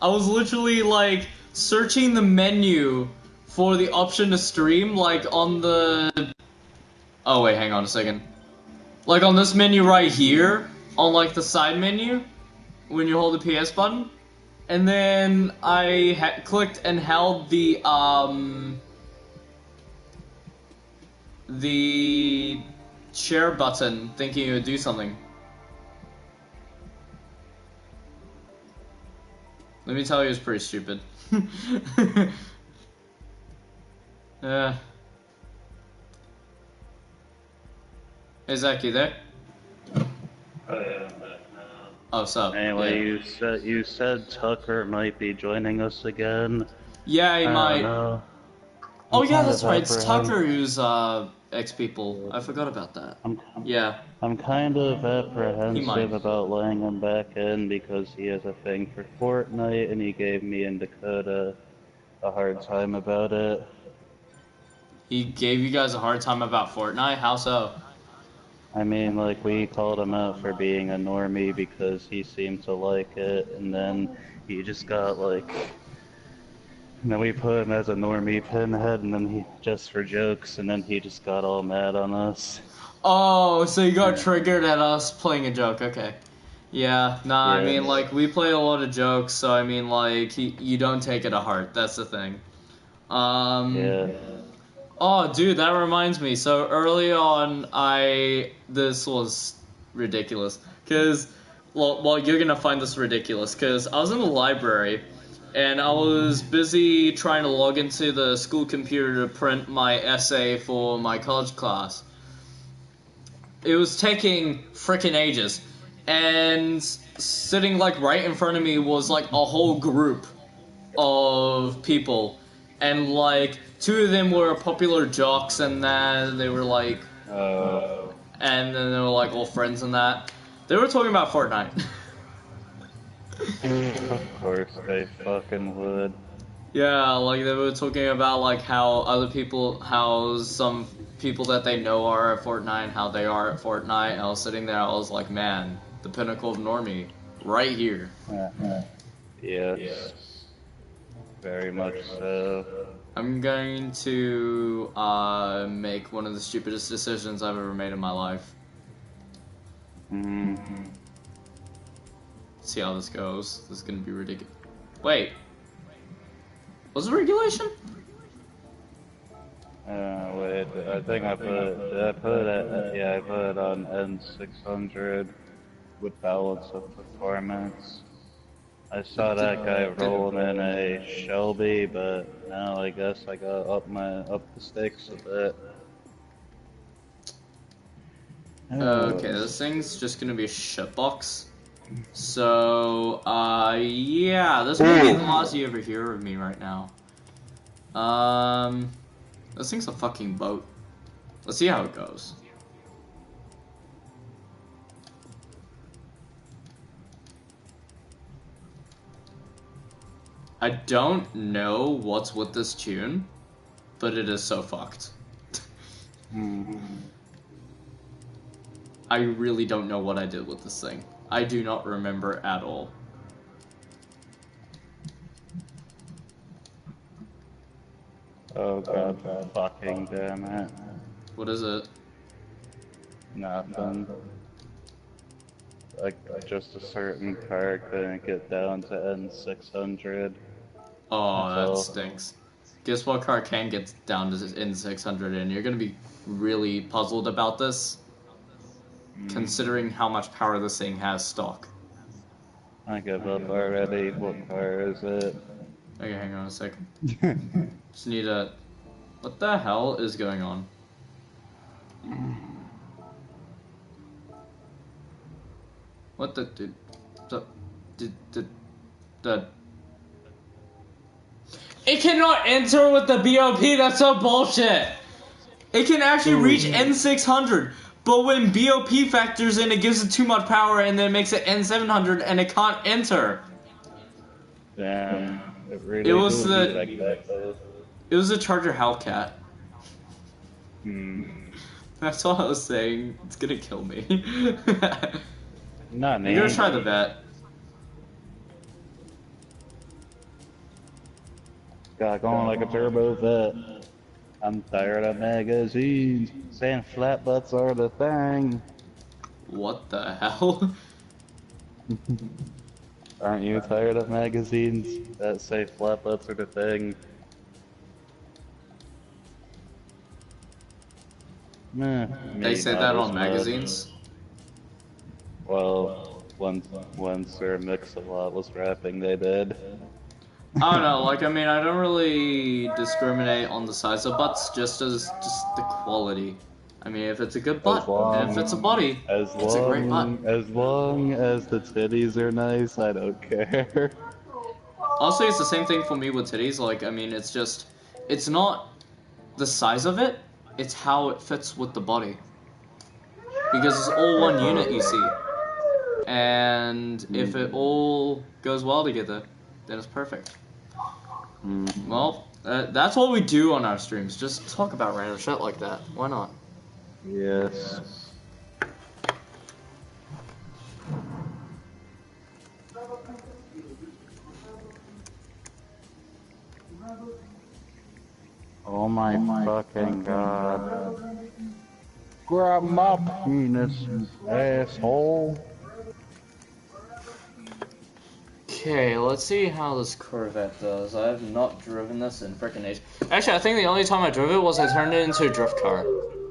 I was literally like searching the menu for the option to stream, like on the. Oh wait, hang on a second. Like on this menu right here, on like the side menu, when you hold the PS button, and then I clicked and held the share button, thinking it would do something. Let me tell you, it's pretty stupid. Yeah. Hey Zach, you there? Oh, sup? Anyway, Yeah. you said Tucker might be joining us again. Yeah, he might. Know. Oh yeah, that's right. It's Tucker who's X people. I forgot about that. Yeah. I'm kind of apprehensive about letting him back in because he has a thing for Fortnite, and he gave me and Dakota a hard time about it. He gave you guys a hard time about Fortnite? How so? I mean, like, we called him out for being a normie because he seemed to like it, and then he just got, like... And then we put him as a normie pinhead, and then he, just for jokes, and then he just got all mad on us. Oh, so you got triggered at us playing a joke, okay. Yeah, nah, I mean, like, we play a lot of jokes, so I mean, like, you don't take it to heart, that's the thing. Yeah. Oh, dude, that reminds me. So early on, this was ridiculous. Cause, well, you're gonna find this ridiculous. Cause I was in the library, and I was busy trying to log into the school computer to print my essay for my college class. It was taking frickin' ages, and sitting like right in front of me was like a whole group of people. And, like, two of them were popular jocks, and then they were, like... and then they were, like, all friends and that. They were talking about Fortnite. Of course they fucking would. Yeah, like, they were talking about, like, how some people that they know are at Fortnite, how they are at Fortnite, and I was sitting there, I was like, man, the pinnacle of normie, right here. Yes. Very much so. I'm going to make one of the stupidest decisions I've ever made in my life. See how this goes. This is gonna be ridiculous. Wait. Was it regulation? Wait, I think I put it on N600 with balance of performance. I saw that guy rolling in a Shelby, but now I guess I got up the stakes a bit. Okay, this thing's just gonna be a shitbox. So, yeah, this might be the last you ever hear of me right now. This thing's a fucking boat. Let's see how it goes. I don't know what's with this tune, but it is so fucked. I really don't know what I did with this thing. I do not remember at all. Oh god, fucking damn it. What is it? Nothing. Like, just a certain car couldn't get down to N600. Oh, that stinks. Guess what car can get down to N600, and you're gonna be really puzzled about this, considering how much power this thing has stock. I give up already. What car is it? Okay, hang on a second. Just need a... What the hell is going on? What the... It cannot enter with the BOP, that's so bullshit! It can actually reach N600, but when BOP factors in, it gives it too much power and then makes it N700 and it can't enter. Damn. It really it was like that, though. It was a Charger Hellcat. That's all I was saying. It's gonna kill me. Not me. You're gonna try the vet. got going like a turbo vet. I'm tired of magazines saying flat butts are the thing. What the hell? Aren't you tired of magazines that say flat butts are the thing? Meh, They me say not that as on much. magazines? Well, when Sir Mix-a-Lot was rapping, they did. I don't know, like, I mean, I don't really discriminate on the size of butts, just the quality. I mean, if it's a good As butt, and if long, it's a body, as it's a great butt. long, as long as the titties are nice, I don't care. Honestly, it's the same thing for me with titties, like, I mean, it's not the size of it, it's how it fits with the body. Because it's all one unit, you see. And if it all goes well together, then it's perfect. Well, that's what we do on our streams. Just talk about random shit like that. Why not? Yes. Oh my fucking god. Grab my penis, you asshole. Okay, let's see how this Corvette does. I have not driven this in frickin' age. Actually, I think the only time I drove it was I turned it into a drift car.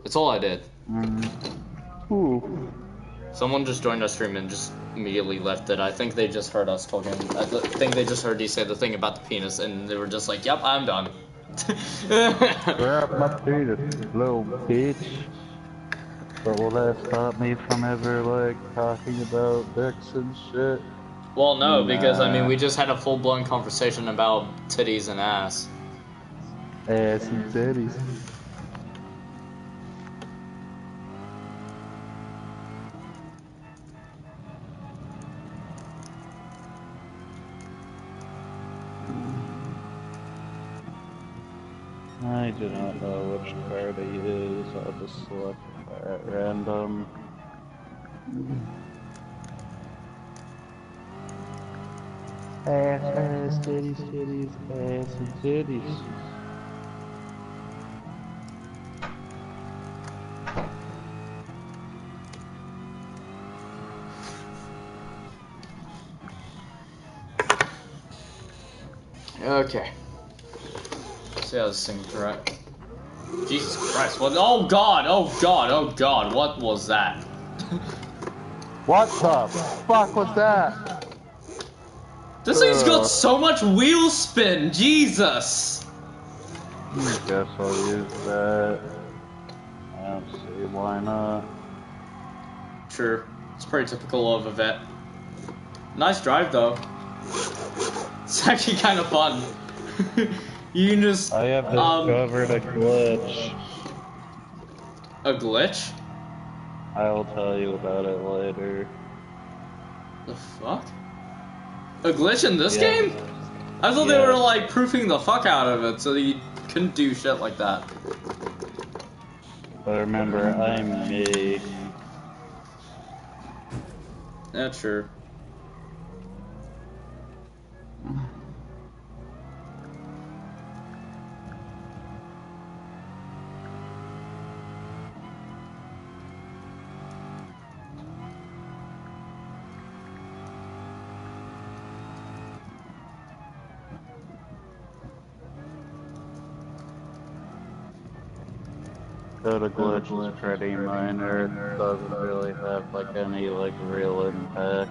That's all I did. Ooh. Someone just joined our stream and just immediately left it. I think they just heard us talking. I think they just heard you say the thing about the penis, and they were just like, "Yep, I'm done." Grab my penis, little bitch. But will that stop me from ever, like, talking about dicks and shit? Well, no, because I mean, Nah. we just had a full-blown conversation about titties and ass. Ass and titties. I do not know which car to use. I'll just select a car at random. Ass, titties, titties, ass and titties. Okay. Let's see how this thing right. Jesus Christ! What? Oh God! Oh God! Oh God! What was that? What the fuck was that? This thing's got so much wheel spin. Jesus! Guess I'll use that. I don't see why not. Sure. It's pretty typical of a vet. Nice drive though. It's actually kind of fun. You can just I have discovered a glitch. a glitch. I'll tell you about it later. The fuck? A glitch in this Yeah. game? I thought they were Yes. like proofing the fuck out of it so that you couldn't do shit like that. But remember, I'm me. Yeah, sure. So the glitch is pretty minor. It doesn't really have like any like real impact.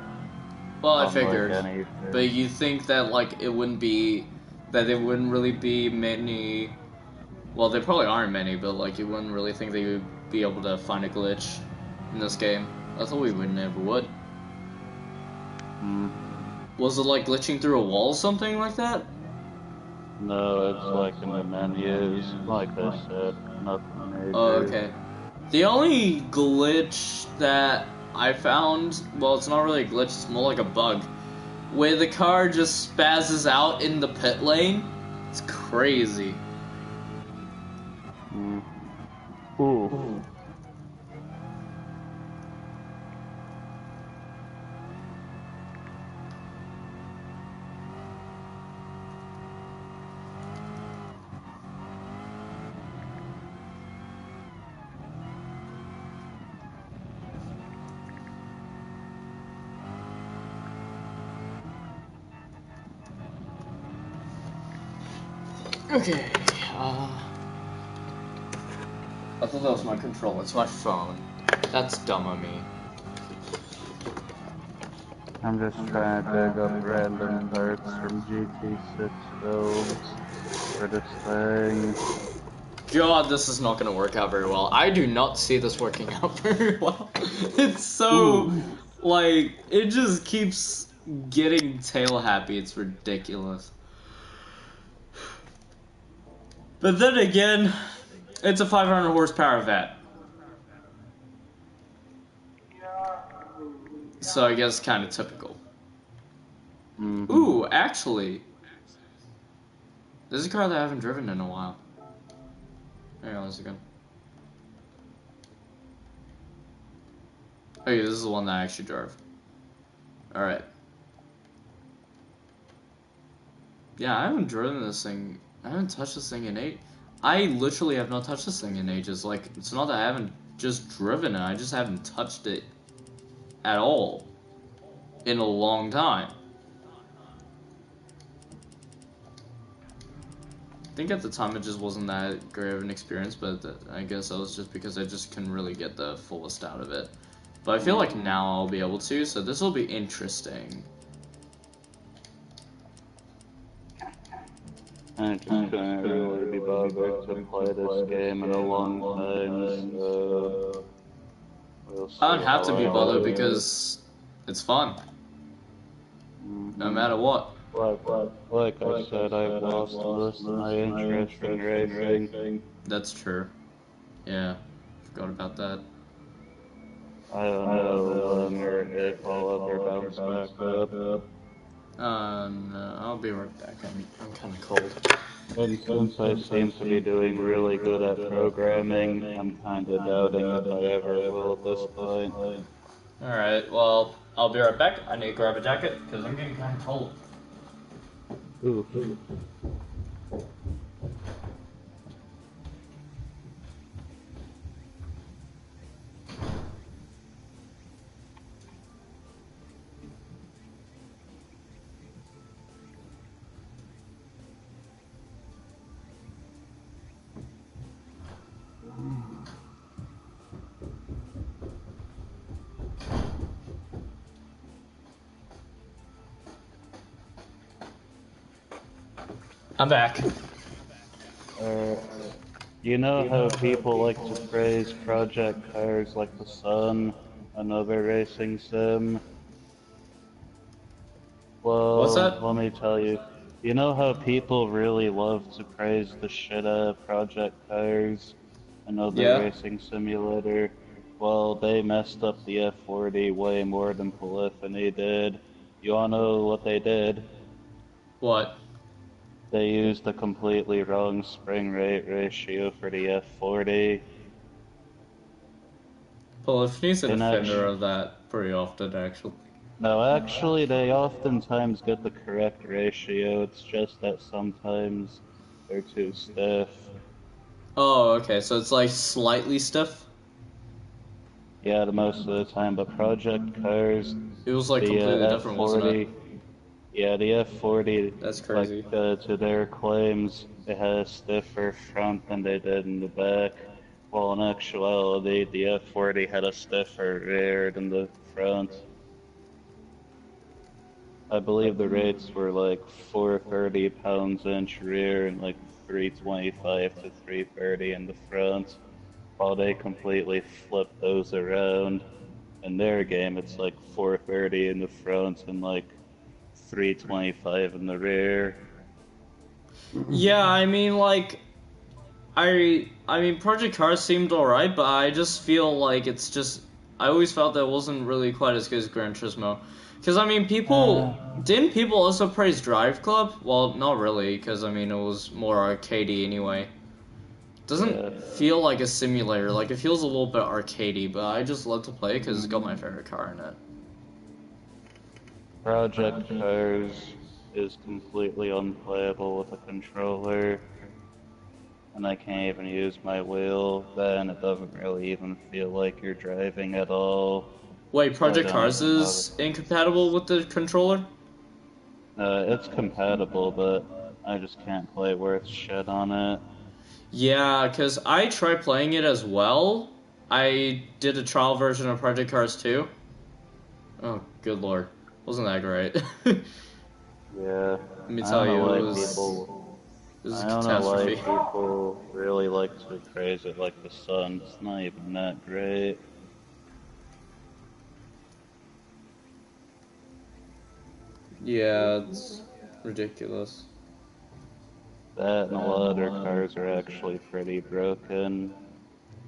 Well, I on, figured. Like, anything. But you think that like it wouldn't be that there wouldn't really be many. Well, there probably aren't many, but like you wouldn't really think they would be able to find a glitch in this game. I thought we would never would. Was it like glitching through a wall or something like that? No, it's like in the menus. Like I said, nothing major. Oh, okay. The only glitch that I found, well, it's not really a glitch, it's more like a bug, where the car just spazzes out in the pit lane. It's crazy. Ooh. Okay, I thought that was my controller. It's my phone. That's dumb of me. I'm just trying to dig up random parts from GT6 builds for this thing. God, this is not gonna work out very well. I do not see this working out very well. It's so, like, it just keeps getting tail happy. It's ridiculous. But then again, it's a 500 horsepower vet. So I guess kind of typical. Mm-hmm. Ooh, actually, this is a car that I haven't driven in a while. Hang on a second. Okay, this is the one that I actually drove. Alright. Yeah, I haven't driven this thing. I haven't touched this thing in I literally have not touched this thing in ages. Like, it's not that I haven't just driven it, I just haven't touched it at all in a long time. I think at the time it just wasn't that great of an experience, but I guess that was just because I just couldn't really get the fullest out of it. But I feel like now I'll be able to, so this will be interesting. I just couldn't really be bothered to play this game in a long time, so we'll see. I don't have to be how I bothered do. because it's fun, no matter what. Like I said, I've lost most of my interest in racing. That's true. Yeah, forgot about that. I don't know when or if I'll ever bounce back up. No, I'll be right back. I'm kind of cold. And since I seem to be doing really good at programming, I'm kind of doubting if I ever will at this point. Alright, well, I'll be right back. I need to grab a jacket because I'm getting kind of cold. Ooh. I'm back. You know how people like to praise project cars like the Sun, another racing sim? Well, What's that? let me tell you. You know how people really love to praise the shit out of Project Cars, another Yeah. racing simulator? Well, they messed up the F40 way more than Polyphony did. You wanna know what they did? What? They used a completely wrong spring rate ratio for the F40. Polyphony's an And offender of that pretty often, actually. No, actually, they oftentimes get the correct ratio. It's just that sometimes they're too stiff. Oh, okay, so it's like slightly stiff? Yeah, the most of the time, but Project Cars, It was like the completely different, wasn't it? F40, yeah, the F40, That's crazy. like, to their claims, it had a stiffer front than they did in the back. While in actuality, the F40 had a stiffer rear than the front. I believe the rates were like 430 pounds inch rear and like 325 to 330 in the front, while they completely flipped those around. In their game, it's like 430 in the front and like 325 in the rear. Yeah, I mean, like, I mean, Project Cars seemed alright, but I just feel like it's just, I always felt that it wasn't really quite as good as Gran Turismo. Because, I mean, didn't people also praise Drive Club? Well, not really, because, I mean, it was more arcadey anyway. Doesn't feel like a simulator, like, it feels a little bit arcadey, but I just love to play it because it's got my favorite car in it. Project Cars is completely unplayable with a controller, and I can't even use my wheel. Then it doesn't really even feel like you're driving at all. Wait, Project Cars is incompatible with the controller? It's compatible, but I just can't play worth shit on it. Yeah, because I tried playing it as well. I did a trial version of Project Cars 2. Oh, good lord. Wasn't that great? Yeah, Let me I tell don't know you, why it people. was a I don't know why catastrophe. people really like to praise it like the sun. It's not even that great. Yeah, it's ridiculous. That and a lot of their cars are actually pretty broken.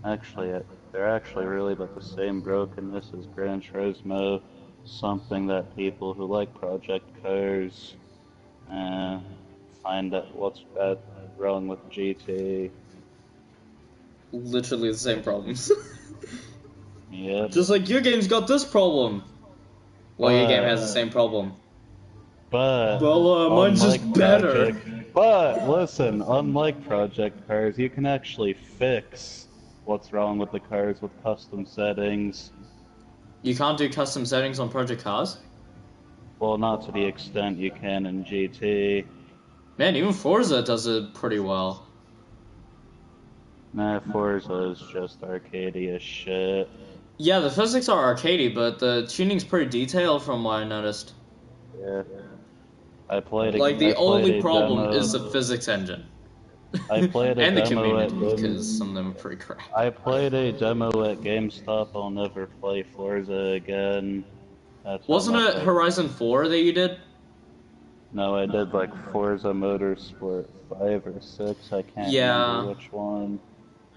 Actually, they're actually really about the same brokenness as Gran Turismo. Something that people who like project cars uh, find that what's bad wrong with GT. Literally the same problems. Yep. Just like your game's got this problem. Well, your game has the But same problem. but Well, mine's just unlike better. but listen, unlike project cars, you can actually fix what's wrong with the cars with custom settings. You can't do custom settings on Project Cars? Well, not to the extent you can in GT. Man, even Forza does it pretty well. Nah, Forza is just arcadey as shit. Yeah, the physics are arcadey, but the tuning's pretty detailed from what I noticed. Yeah. Like, I the played only a problem is the demo. physics engine. I played a And the demo at community, Game. because some of them are pretty crap. I played a demo at GameStop. I'll never play Forza again. That's how Wasn't much it I. Horizon 4 that you did? No, I did like Forza Motorsport 5 or 6. I can't remember Yeah. which one.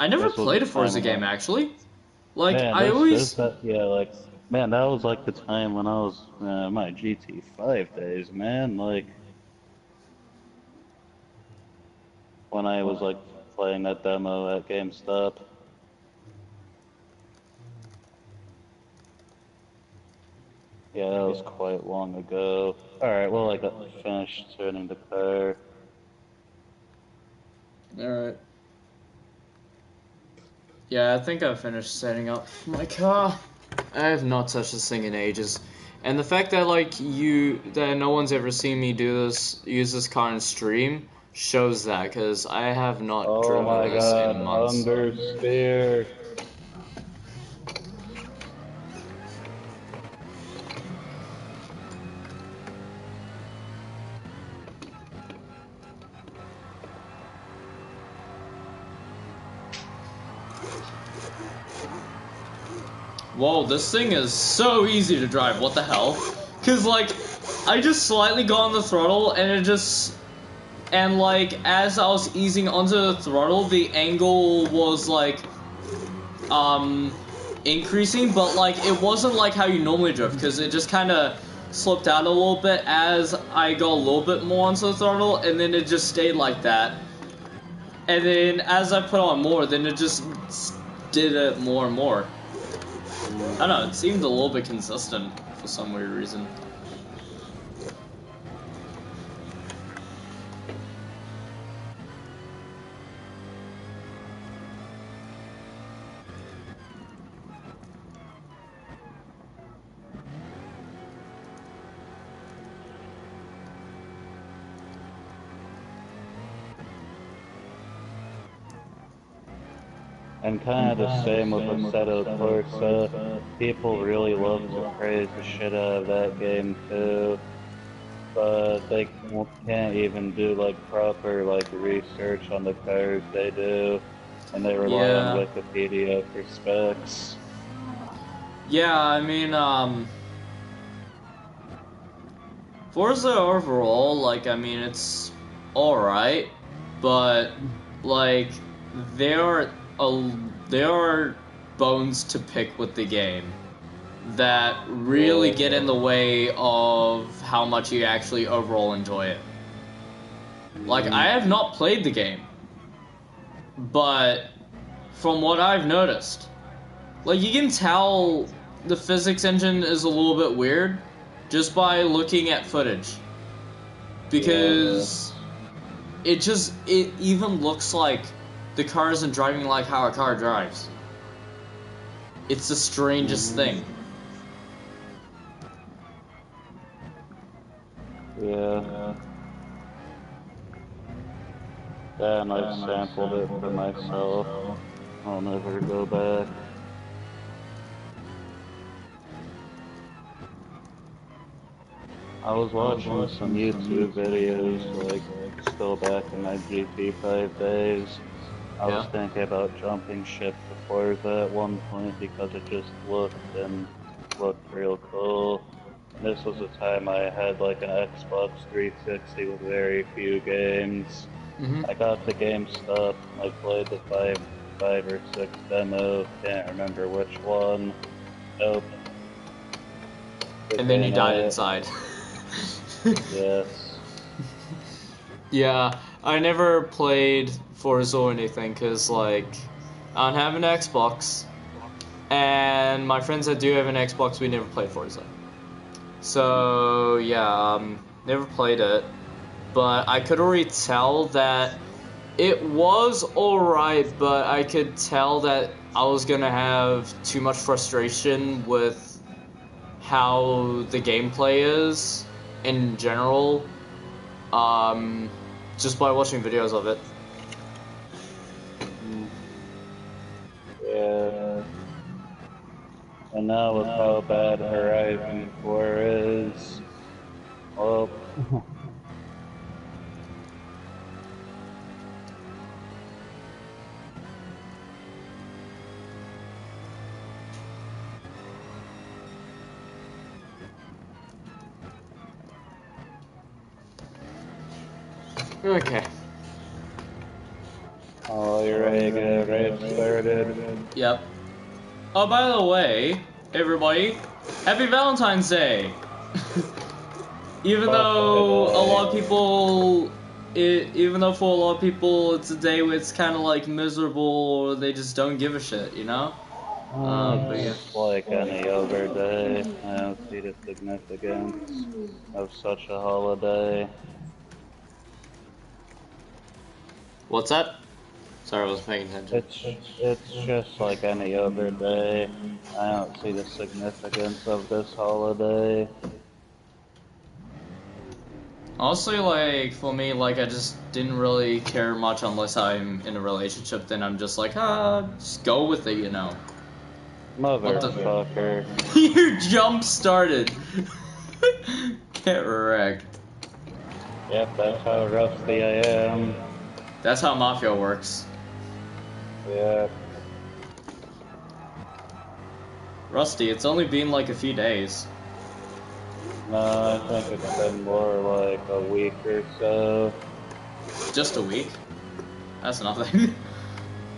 I never This was a played a time Forza when game, actually. Like, man, I always... yeah, like, man, that was like the time when I was my GT5 days, man. Like, when I was like playing that demo at GameStop. Yeah, that was quite long ago. Alright, well, I got finished turning the car. Alright. Yeah, I think I finished setting up my car. I have not touched this thing in ages. And the fact that, like, that no one's ever seen me use this car in stream, shows that, because I have not Oh my driven this god, in months. understeer. Whoa, this thing is so easy to drive, what the hell? Cause like, I just slightly got on the throttle and it just... And like, as I was easing onto the throttle, the angle was like, increasing, but like, it wasn't like how you normally drift, cause it just kinda slipped out a little bit as I got a little bit more onto the throttle, and then it just stayed like that. And then as I put on more, then it just did it more and more. I don't know, it seemed a little bit consistent for some weird reason. And kind of the same with Assetto Corsa. People really love to praise the shit out of that game too. But they can't even do like proper like research on the cars they do. And they rely on Yeah. Wikipedia for specs. Yeah, I mean, Forza overall, like, I mean, it's alright, but, like, there are bones to pick with the game that really get in the way of how much you actually overall enjoy it. Like, I have not played the game, but from what I've noticed, like, you can tell the physics engine is a little bit weird just by looking at footage. Because it even looks like the car isn't driving like how a car drives. It's the strangest thing. Yeah. and I've sampled it for myself. I'll never go back. I was watching some YouTube videos, like, still back in my GT5 days. I was thinking about jumping ship to Forza at one point because it just looked real cool. And this was a time I had like an Xbox 360 with very few games. I got to GameStop, I played the five or six demo, can't remember which one. Nope. And then you died inside. Yes. Yeah, I never played Forza or anything because, like, I don't have an Xbox, and my friends that do have an Xbox, we never played Forza. So, yeah, never played it, but I could already tell that it was alright, but I could tell that I was gonna have too much frustration with how the gameplay is in general, just by watching videos of it. Yeah. And now with how bad Horizon 4 is, well, Okay. oh, you're ready to get raid started. Yep. Oh, by the way, everybody, Happy Valentine's Day! Even though a lot of people, even though for a lot of people it's a day where it's kind of like miserable, or they just don't give a shit, you know? But yeah. It's like any other day. I don't see the significance of such a holiday. What's that? Sorry, I wasn't paying attention. It's just like any other day. I don't see the significance of this holiday. Honestly, like, for me, like, I just didn't really care much unless I'm in a relationship, then I'm just like, just go with it, you know? Motherfucker. You jump started. Get wrecked. Yep, that's how rusty I am. That's how Mafia works. Yeah. Rusty, it's only been like a few days. No, I think it's been more like a week or so. Just a week? That's nothing.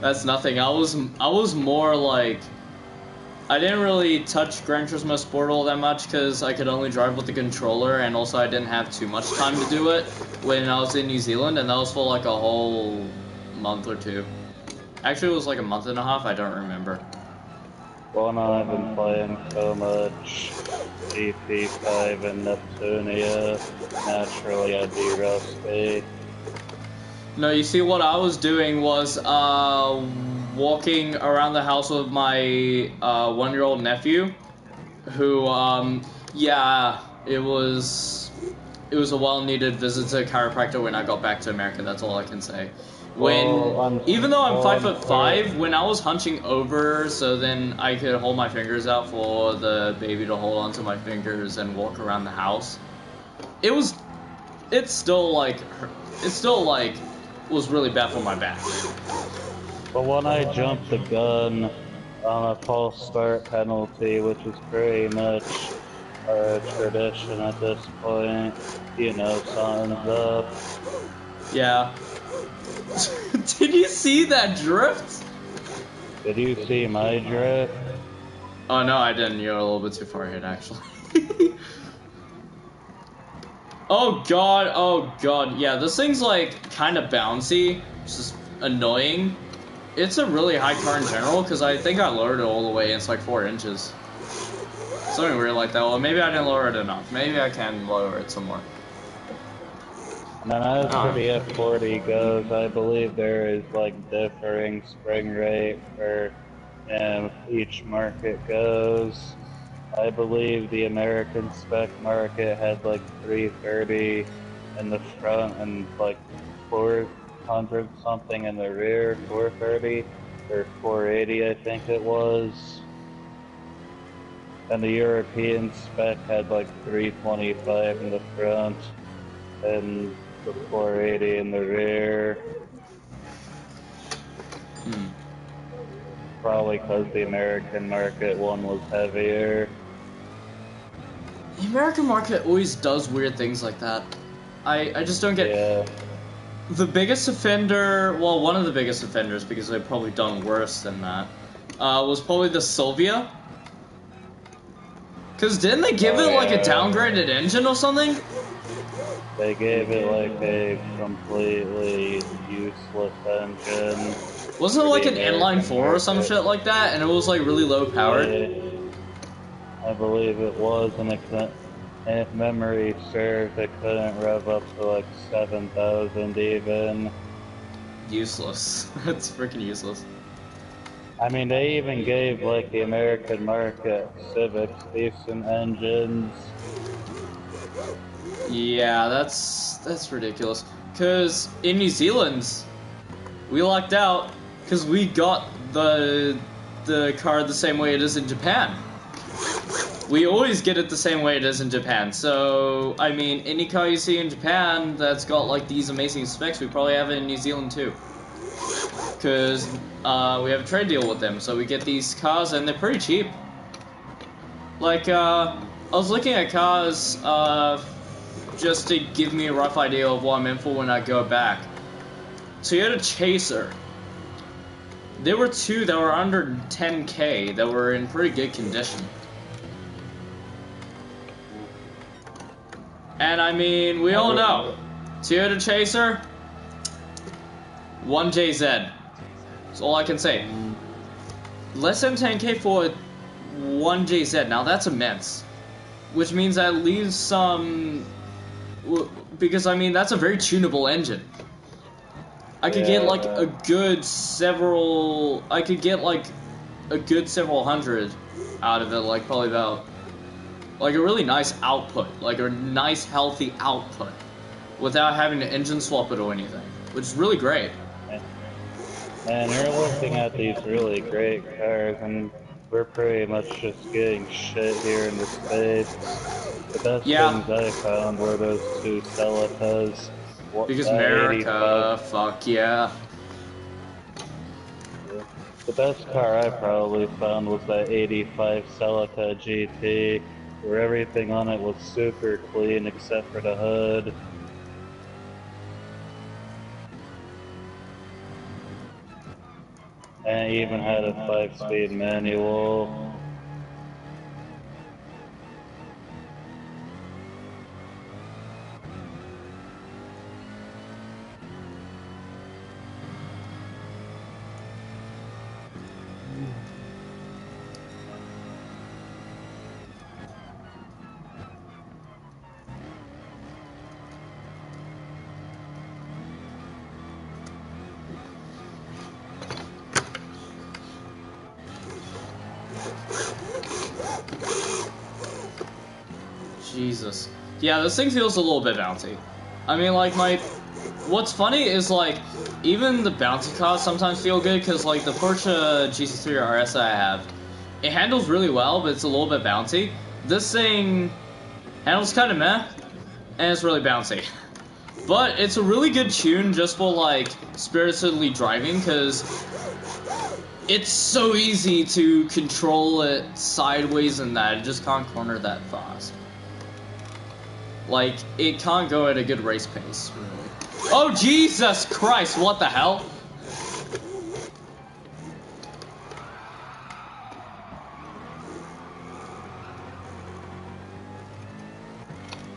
That's nothing. I was more like, I didn't really touch Gran Turismo Sport all that much because I could only drive with the controller, and also I didn't have too much time to do it when I was in New Zealand, and that was for like a whole month or two. Actually, it was like a month and a half, I don't remember. Well, no, I've been playing so much GT5 and Neptunia. Naturally, I'd be rusty. No, you see, what I was doing was walking around the house with my 1-year-old nephew, who, yeah, it was a well-needed visit to a chiropractor when I got back to America. That's all I can say. Even though I'm 5'5", when I was hunching over, so then I could hold my fingers out for the baby to hold onto my fingers and walk around the house, it's still was really bad for my back. But when I jumped the gun on a false start penalty, which is pretty much a tradition at this point, you know, something's up. Yeah. Did you see that drift? Did you see my drift? Oh no, I didn't. You're a little bit too far ahead, actually. Oh god, yeah, this thing's like kind of bouncy, it's just annoying. It's a really high car in general, because I think I lowered it all the way, and it's like 4 inches. Something weird like that. Well, maybe I didn't lower it enough. Maybe I can lower it some more. And then as for the F40 goes, I believe there is like differing spring rate for each market goes. I believe the American spec market had like 330 in the front and like 600 something in the rear, 430 or 480 I think it was. And the European spec had like 325 in the front and the 480 in the rear. Probably because the American market one was heavier. The American market always does weird things like that. I just don't get... Yeah. The biggest offender, well, one of the biggest offenders, because they've probably done worse than that, was probably the Sylvia. Because didn't they give it like a downgraded engine or something? They gave it like a completely useless engine. Wasn't it like an inline 4 or some shit like that, and it was like really low powered? I believe it was, and if memory serves, it couldn't rev up to like 7,000 even. Useless. It's freaking useless. I mean, they even gave like the American market Civics decent engines. Yeah, that's ridiculous. Cause in New Zealand, we lucked out because we got the car the same way it is in Japan. We always get it the same way it is in Japan. So I mean, any car you see in Japan that's got like these amazing specs, we probably have it in New Zealand too. Cause we have a trade deal with them, so we get these cars and they're pretty cheap. Like I was looking at cars just to give me a rough idea of what I'm in for when I go back. So you had a Chaser. There were two that were under 10K that were in pretty good condition. And I mean, we all know, Toyota Chaser, 1JZ. That's all I can say. Less than 10K for 1JZ. Now that's immense. Which means that leaves some... Because, I mean, that's a very tunable engine. I could get, like, a good several... I could get, like, a good several hundred out of it. Like, probably about... Like, a really nice output. Like, a nice, healthy output. Without having to engine swap it or anything. Which is really great. And you're looking at these really great cars, and we're pretty much just getting shit here in the States. The best things I found were those two Celicas. Because America, fuck yeah. The best car I probably found was that 85 Celica GT, where everything on it was super clean except for the hood. And it even had a 5-speed manual. Jesus. Yeah, this thing feels a little bit bouncy. I mean, like, what's funny is, like, even the bouncy cars sometimes feel good, because, like, the Porsche GT3 RS that I have, it handles really well, but it's a little bit bouncy. This thing handles kind of meh, and it's really bouncy. But it's a really good tune just for, like, spiritedly driving, because it's so easy to control it sideways and that. It just can't corner that fast. Like, it can't go at a good race pace, really. Oh, Jesus Christ, what the hell?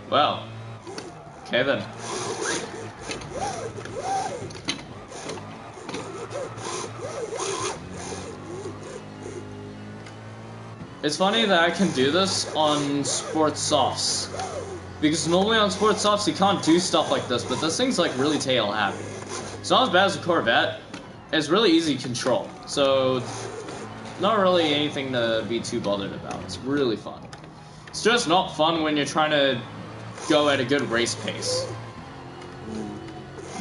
Well, okay then. It's funny that I can do this on sports softs. Because normally on sports softs you can't do stuff like this, but this thing's like really tail happy. It's not as bad as a Corvette. It's really easy to control. So, not really anything to be too bothered about. It's really fun. It's just not fun when you're trying to go at a good race pace.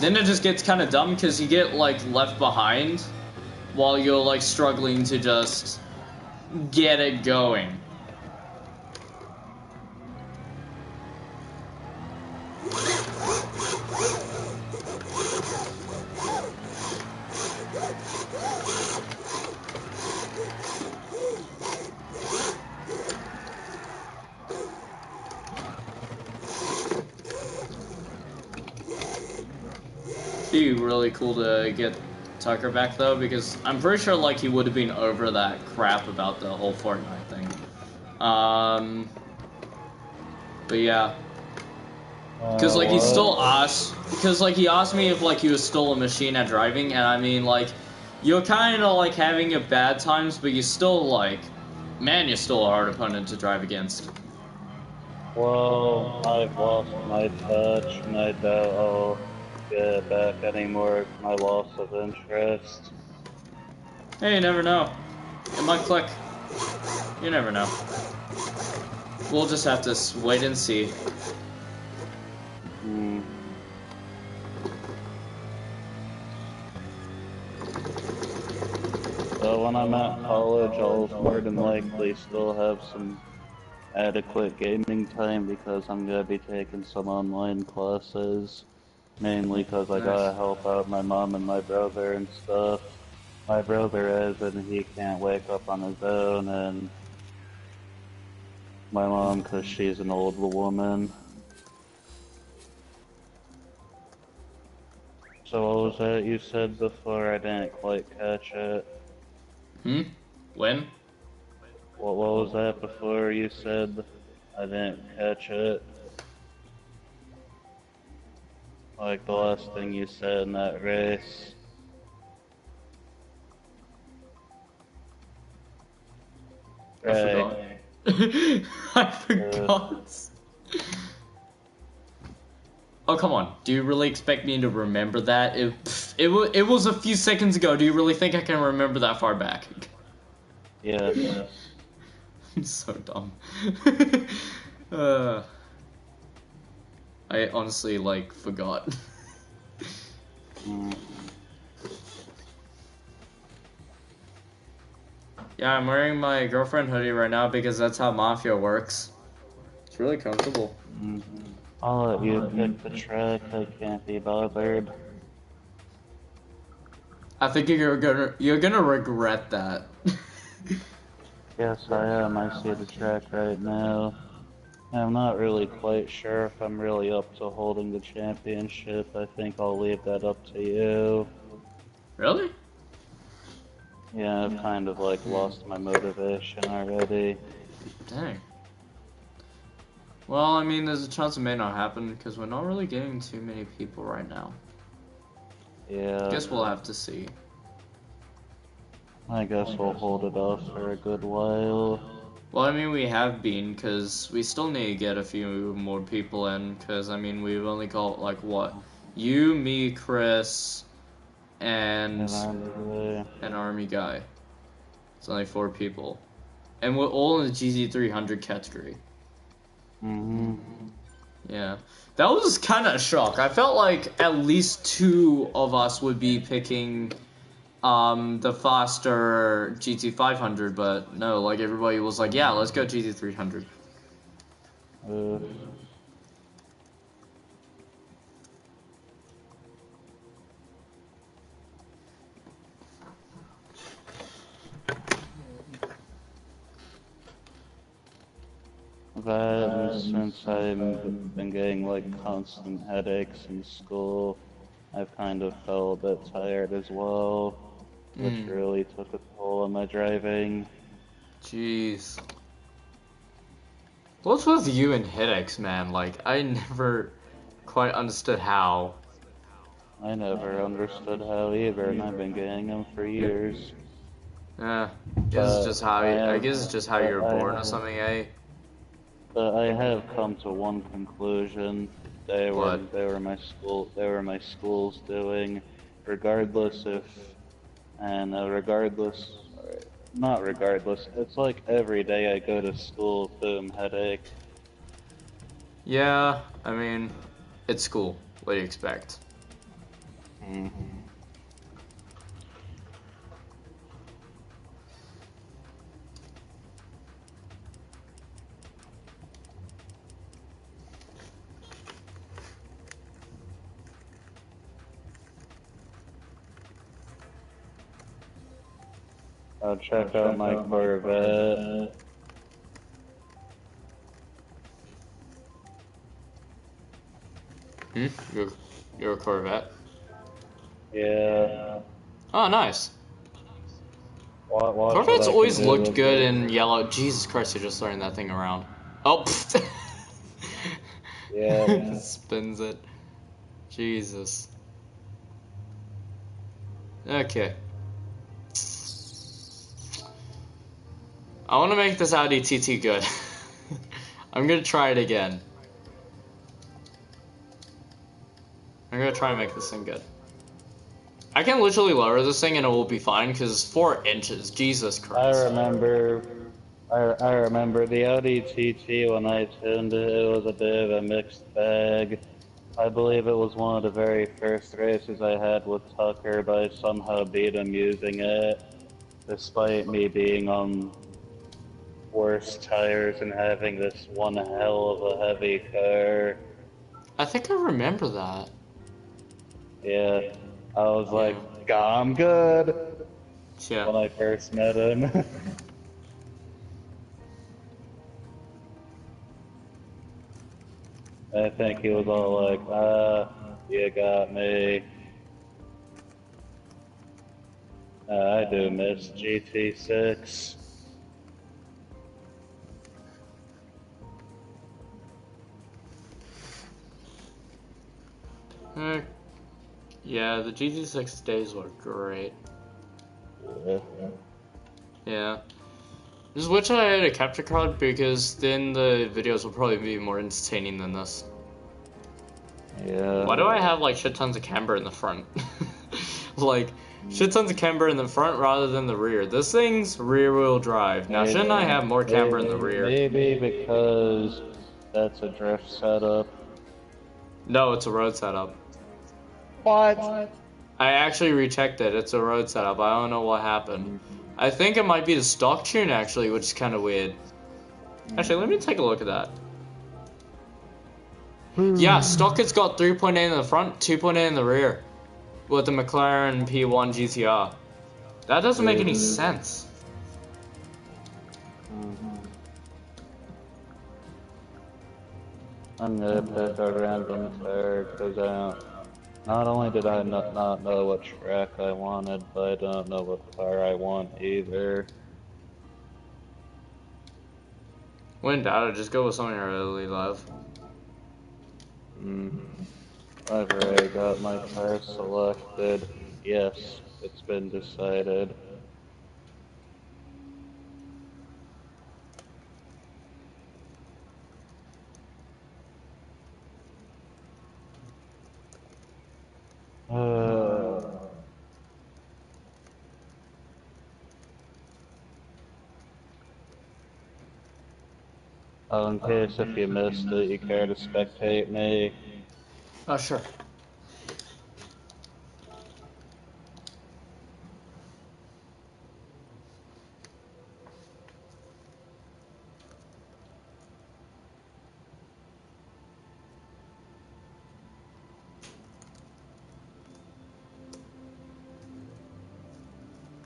then it just gets kind of dumb because you get like left behind while you're like struggling to just get it going. Be really cool to get Tucker back though, because I'm pretty sure like he would have been over that crap about the whole Fortnite thing. But yeah, because like he still asked, because like he asked me if like he was still a machine at driving, and I mean like you're kind of like having your bad times, but you're still like, man, you're still a hard opponent to drive against. Well, I've lost my touch, and I doubt I'll get it back anymore. My loss of interest. Hey, you never know. It might click. You never know. We'll just have to wait and see. Hmm. So when I'm at college, I'll more than likely still have some adequate gaming time because I'm gonna be taking some online classes. Mainly because I gotta help out my mom and my brother and stuff. My brother is, and he can't wake up on his own, and my mom, because she's an old woman. So what was that you said before? I didn't quite catch it. When? What was that before you said? I didn't catch it. Like the last thing you said in that race. Right. I forgot. Oh, come on. Do you really expect me to remember that? It was a few seconds ago. Do you really think I can remember that far back? Yeah. I'm so dumb. I honestly, like, forgot. Yeah, I'm wearing my girlfriend hoodie right now because that's how Mafia works. It's really comfortable. I'll let you pick the track, I can't be bothered. I think you're gonna regret that. Yes, I am. I see the track right now. I'm not really quite sure if I'm really up to holding the championship. I think I'll leave that up to you. Really? Yeah, I've kind of like lost my motivation already. Dang. Well, I mean, there's a chance it may not happen because we're not really getting too many people right now. Yeah. Guess we'll have to see. I guess we'll hold it off for a good while. Well, I mean, we have been, because we still need to get a few more people in, because, I mean, we've only got, like, what? You, me, Chris, and an army guy. It's only 4 people. And we're all in the GZ300 category. Yeah. That was kind of a shock. I felt like at least 2 of us would be picking the faster GT500, but no, like everybody was like, yeah, let's go GT300. That, since I've been getting like constant headaches in school, I've kind of felt a bit tired as well, which really took a toll on my driving. Jeez. What's with you and headaches, man? Like, I never quite understood how. I never understood how either, and I've been getting them for years. Yeah, I guess it's just how you're born or something, eh? But I have come to one conclusion. They were my school's doing, regardless if, and not regardless. It's like every day I go to school, boom, headache. Yeah, I mean, it's school. What do you expect? Mm. I'll check out my Corvette. Your Corvette? Yeah. Oh, nice. Watch what Corvettes I can always do looked with good it. in yellow. Jesus Christ, you're just throwing that thing around. Oh, Yeah. spins it. Jesus. Okay. I want to make this Audi TT good. I'm gonna try it again. I'm gonna try and make this thing good. I can literally lower this thing and it will be fine because it's 4 inches. Jesus I Christ. remember the Audi TT when I tuned it, it was a bit of a mixed bag. I believe it was one of the very first races I had with Tucker, but I somehow beat him using it, despite me being on worse tires and having this one hell of a heavy car. I think I remember that. Yeah, I was like, Yeah. I'm good Yeah. when I first met him. I think he was all like, you got me. I do miss GT6. Yeah, the GT6 days were great. Yeah. Yeah. Just wish I had a capture card because then the videos will probably be more entertaining than this. Yeah. Why do I have like shit tons of camber in the front? Like, shit tons of camber in the front rather than the rear. This thing's rear wheel drive. Now, shouldn't I have more camber in the rear? Maybe because that's a drift setup. No, it's a road setup. What? I actually rechecked it. It's a road setup. I don't know what happened. I think it might be the stock tune actually, which is kind of weird. Actually, let me take a look at that. Yeah, stock has got 3.8 in the front, 2.8 in the rear. With the McLaren P1 GTR. That doesn't make any sense. I'm gonna pick a random tire because not only did I not know what track I wanted, but I don't know what car I want either. When in doubt, just go with something I really love. I've already got my car selected. Yes, it's been decided. In case if you missed it, you care to spectate me. Oh, sure.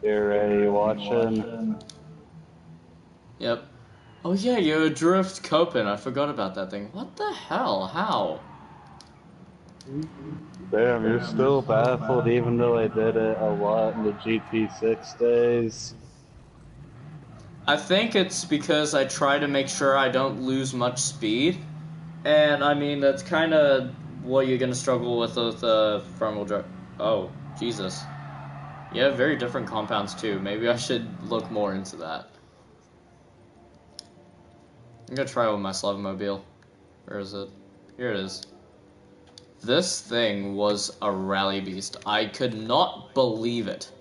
You ready watching? Yep. Oh yeah, you're a drift Copen. I forgot about that thing. What the hell? How? Damn, you're still baffled even though I did it a lot in the GT6 days. I think it's because I try to make sure I don't lose much speed. And I mean, that's kind of what you're going to struggle with front wheel drive. Oh, Jesus. You have very different compounds too. Maybe I should look more into that. I'm going to try with my Slavomobile. Where is it? Here it is. This thing was a rally beast. I could not believe it.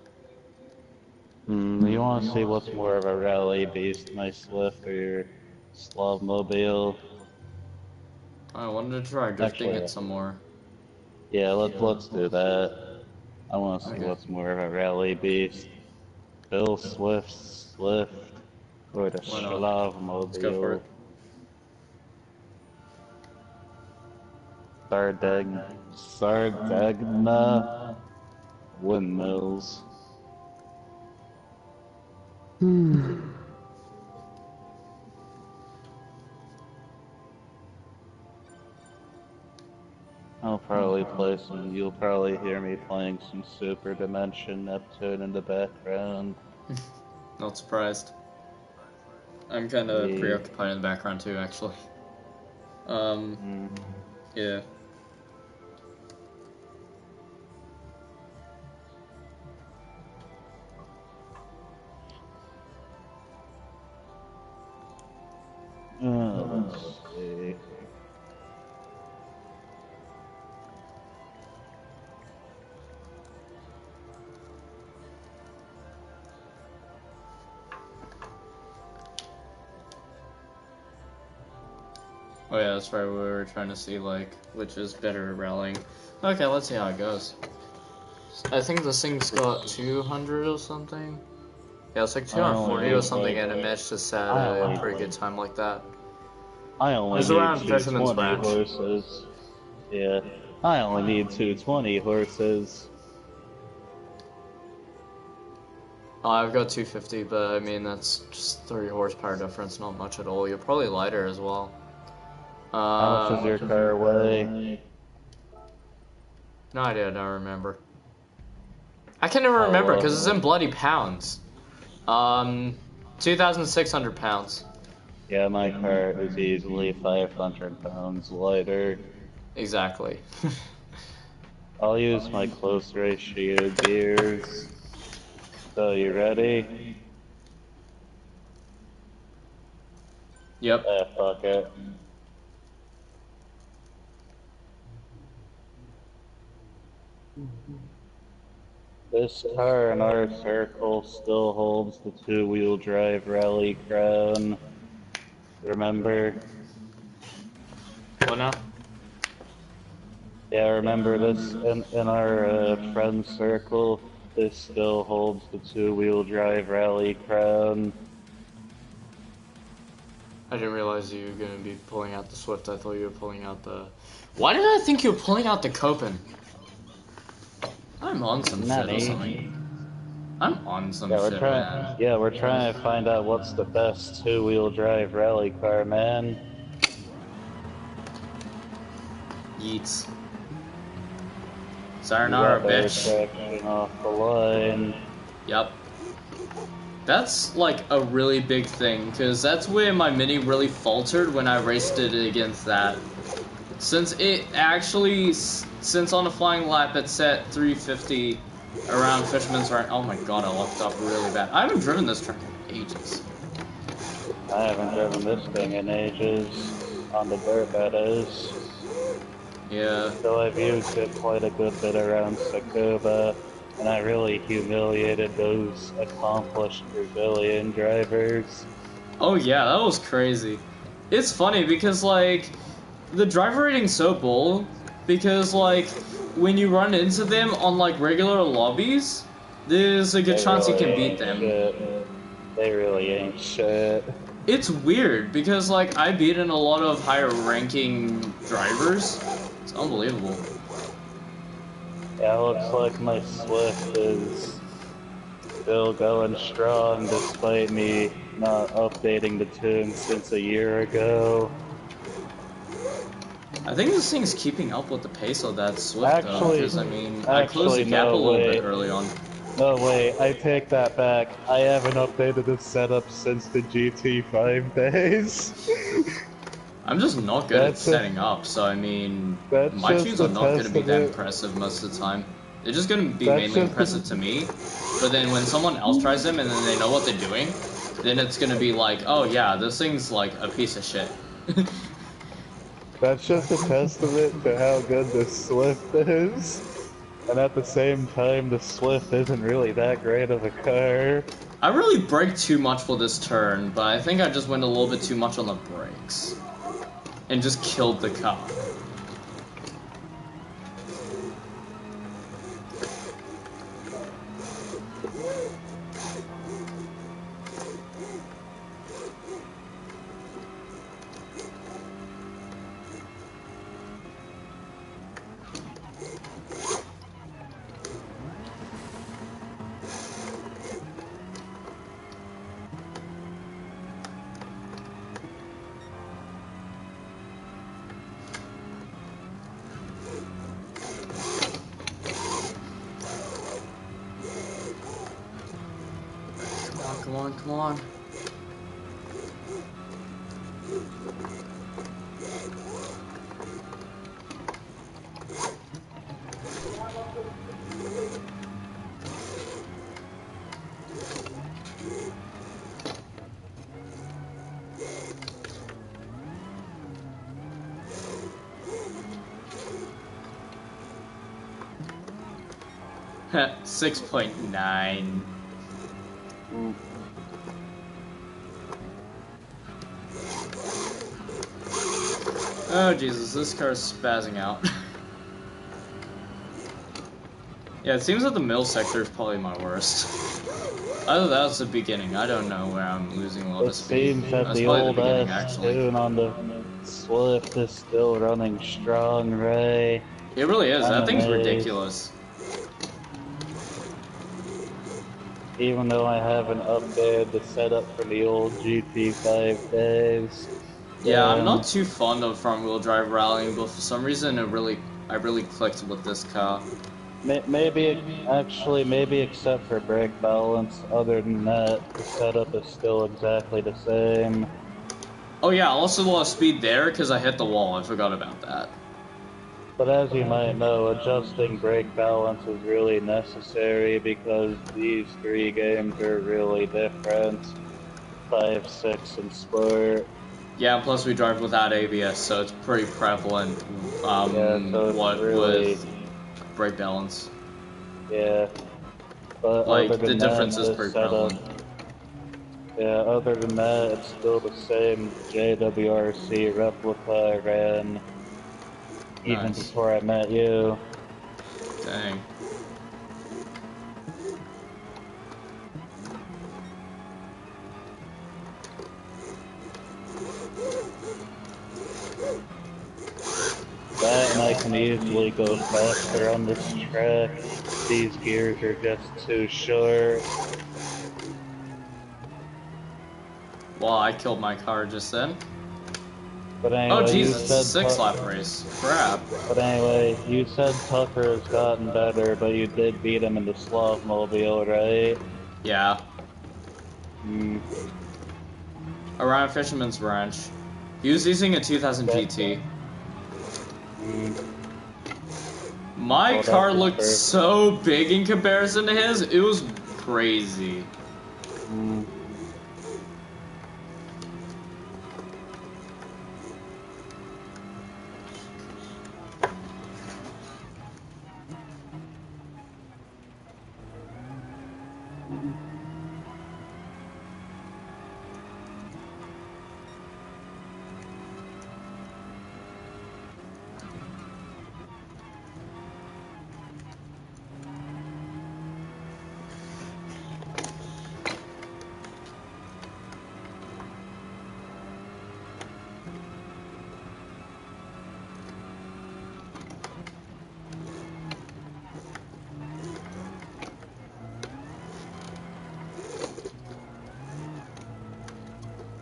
You want to see what's more of a rally beast, my Swift or your Slavomobile? I wanted to try drifting Actually, it some more. yeah, let's do that. I want to see Okay. what's more of a rally beast. Bill Swift, or the Why not? Let's go for it. Schlafmobile. Sardegna windmills. I'll probably play some. You'll probably hear me playing some Super Dimension Neptune in the background. Not surprised. I'm kind of preoccupied in the background too, actually. Yeah. Let's see. Oh yeah, that's right. We were trying to see like which is better at rallying. Okay, let's see how it goes. I think this thing's got 200 or something. Yeah, it's like 240 or something, and it managed to set a pretty good time like that. I only It's need around Fisherman's 220 Ranch. horses. Yeah, I only need 220 horses. I've got 250, but I mean that's just 30 horsepower difference, not much at all. You're probably lighter as well. How much does your car weigh? No idea, I don't remember. I can never remember because it's in bloody pounds. 2,600 pounds. Yeah, my car is easily 500 pounds lighter. Exactly. I'll use my close ratio gears. So, you ready? Yep. Fuck it. This car in our circle still holds the two-wheel drive rally crown. Remember? What now? Yeah, remember this in our friend circle. This still holds the two-wheel drive rally crown. I didn't realize you were gonna be pulling out the Swift. I thought you were pulling out the. Why did I think you were pulling out the Copen? I'm on some shit or something. I'm on some shit, man. Yeah, we're trying to find out what's the best two-wheel drive rally car, man. Yeets. Sayonara, bitch. Off the line. Yep. That's like a really big thing, because that's where my Mini really faltered when I raced it against that. Since on a flying lap it set 350 around Fisherman's Ranch. Oh my god, I locked up really bad. I haven't driven this truck in ages. I haven't driven this thing in ages. On the dirt, that is. Yeah. So I've used it quite a good bit around Sakuba, and I really humiliated those accomplished Brazilian drivers. Oh yeah, that was crazy. It's funny because like the driver rating's so bull because like when you run into them on like regular lobbies, there's a good chance you can beat them. Shit. They really ain't shit. It's weird because like I beat in a lot of higher ranking drivers. It's unbelievable. Yeah, looks like my Swift is still going strong despite me not updating the tune since a year ago. I think this thing's keeping up with the pace of that Swift though, because I mean, I actually, closed the gap a little bit early on. No, wait, I take that back. I haven't updated this setup since the GT5 days. I'm just not good at setting up, so I mean, my tunes are not going to be that impressive most of the time. They're just going to be mainly impressive to me, but then when someone else tries them and then they know what they're doing, then it's going to be like, oh yeah, this thing's like a piece of shit. That's just a testament to how good this Swift is. And at the same time, the Swift isn't really that great of a car. I really braked too much for this turn, but I think I just went a little bit too much on the brakes. And just killed the car. Come on, come on. Heh, 6.9. Oh Jesus, this car's spazzing out. Yeah, it seems that the middle sector is probably my worst. Either that's the beginning. I don't know where I'm losing a lot of It speed. seems that That's the probably old the beginning, ass actually. tune on the Swift is still running strong, Ray. It really is. I'm That thing's amazed. ridiculous. Even though I haven't updated the setup for the old GT5 days. Yeah, I'm not too fond of front-wheel drive rallying, but for some reason I really clicked with this car. Maybe except for brake balance, other than that, the setup is still exactly the same. Oh yeah, I also lost speed there because I hit the wall. I forgot about that. But as you might know, adjusting brake balance is really necessary because these three games are really different. 5, 6, and Sport. Yeah, and plus we drive without ABS, so it's pretty prevalent. So it's what really, with brake balance. yeah. But Like other than the difference that, is this pretty setup, prevalent. yeah, other than that, it's still the same JWRC replica I ran even Nice. before I met you. Dang. That and I can easily go faster on this track. These gears are just too short. Well, I killed my car just then. But anyway, Oh Jesus, you it's a said 6-lap race. Crap. But anyway, you said Tucker has gotten better, but you did beat him in the Sloth Mobile, right? Yeah. Hmm. Around Fisherman's Ranch. He was using a 2000 That- GT. Hmm. My Oh, car that's looked perfect. so big in comparison to his, it was crazy. Hmm.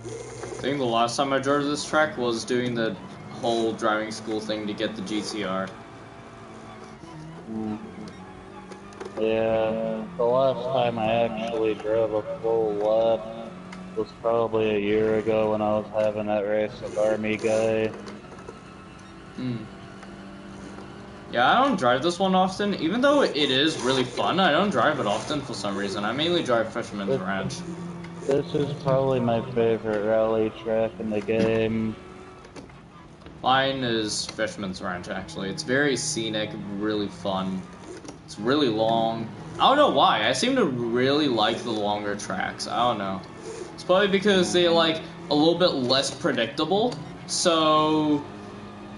I think the last time I drove this track was doing the whole driving school thing to get the GTR. Hmm. Yeah, the last time I actually drove a full lap was probably a year ago when I was having that race with Army Guy. Hmm. Yeah, I don't drive this one often. Even though it is really fun, I don't drive it often for some reason. I mainly drive Fisherman's Ranch. This is probably my favorite rally track in the game. Mine is Fisherman's Ranch, actually. It's very scenic, really fun. It's really long. I don't know why. I seem to really like the longer tracks. I don't know. It's probably because they're, like, a little bit less predictable. So,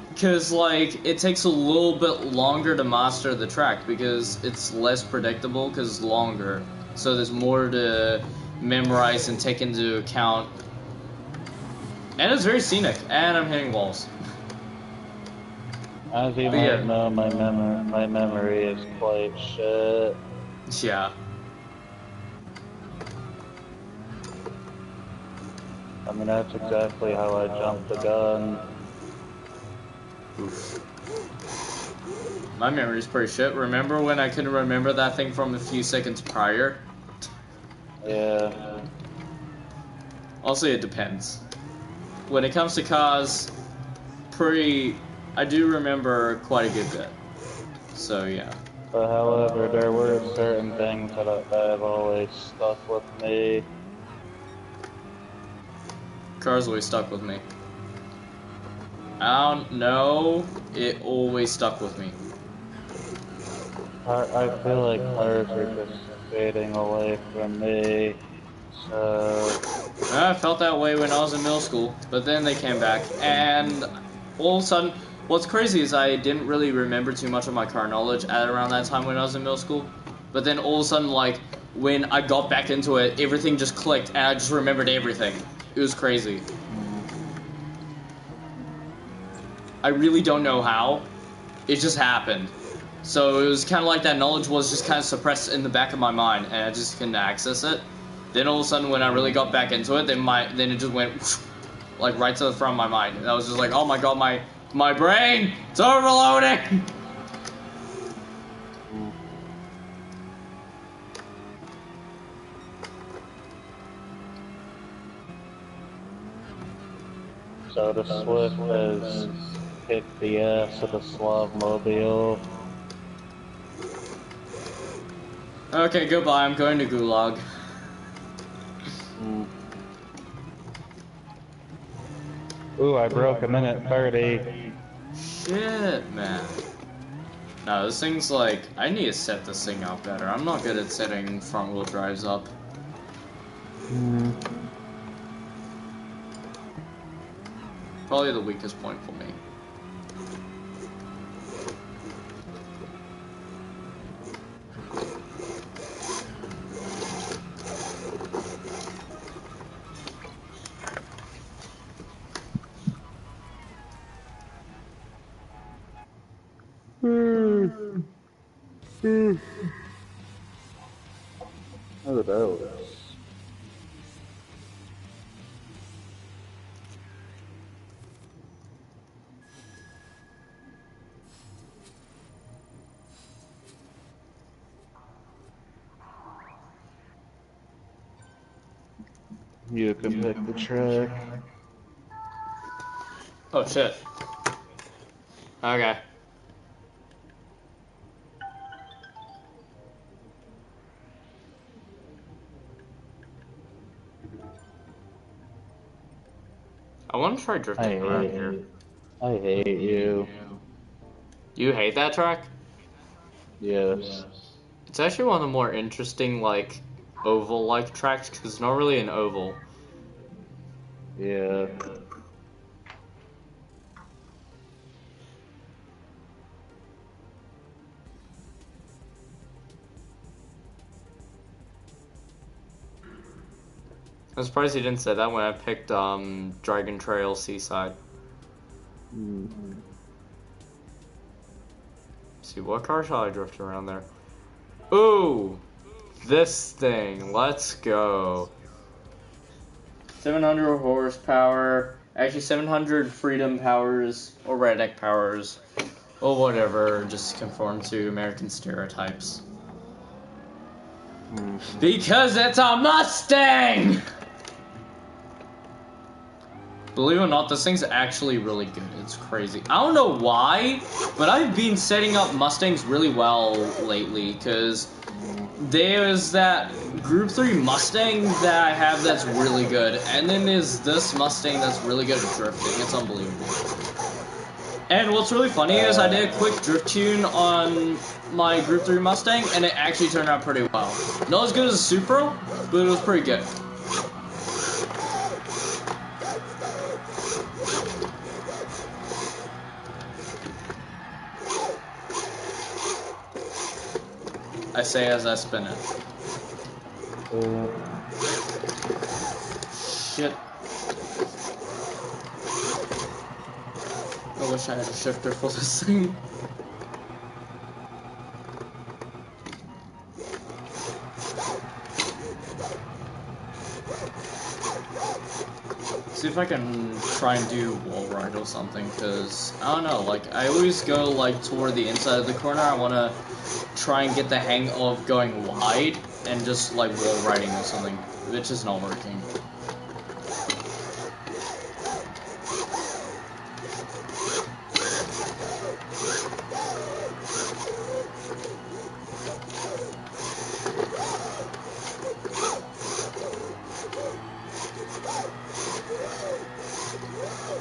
because, like, it takes a little bit longer to master the track because it's less predictable because it's longer. so there's more to memorize and take into account. And it's very scenic, and I'm hitting walls. As you might know, my memory is quite shit. Yeah. I mean, that's exactly how I jumped the gun. Oof. My memory's pretty shit. Remember when I couldn't remember that thing from a few seconds prior? Yeah. Also, it depends. When it comes to cars, I do remember quite a good bit. So, yeah. But however, there were certain things that have always stuck with me. Cars always stuck with me. I don't know. It always stuck with me. I feel like cars are just fading away from me. So I felt that way when I was in middle school, but then they came back, and all of a sudden, what's crazy is I didn't really remember too much of my car knowledge at around that time when I was in middle school, but then all of a sudden, like, when I got back into it, everything just clicked, and I just remembered everything. It was crazy. I really don't know how. It just happened. So it was kind of like that knowledge was just kind of suppressed in the back of my mind, and I just couldn't access it. Then all of a sudden, when I really got back into it, then it just went like right to the front of my mind, and I was just like, oh my god, my brain, it's overloading. So the Swift has kicked the ass of the Slavmobile. Okay, goodbye. I'm going to Gulag. Ooh, I broke a minute 30. Shit, man. No, this thing's like, I need to set this thing up better. I'm not good at setting front wheel drives up. Probably the weakest point for me. Oh, those. You can pick the track. Oh shit. Okay. I want to try drifting around here. I hate you. You hate that track? Yes. It's actually one of the more interesting, like, oval-like tracks, because it's not really an oval. Yeah. I'm surprised you didn't say that when I picked, Dragon Trail Seaside. See, what car shall I drift around there? Ooh! This thing. Let's go. 700 horsepower. Actually, 700 freedom powers, or redneck powers, or whatever, just conform to American stereotypes. Because it's a Mustang! Believe it or not, this thing's actually really good. It's crazy. I don't know why, but I've been setting up Mustangs really well lately, because there's that Group 3 Mustang that I have that's really good, and then there's this Mustang that's really good at drifting. It's unbelievable. And what's really funny is I did a quick drift tune on my Group 3 Mustang, and it actually turned out pretty well. Not as good as a Supra, but it was pretty good. I say as I spin it. Shit. I wish I had a shifter for this thing. See if I can try and do wall ride or something, because I don't know, like I always go like toward the inside of the corner. I want to try and get the hang of going wide and just like wall riding or something, which is not working.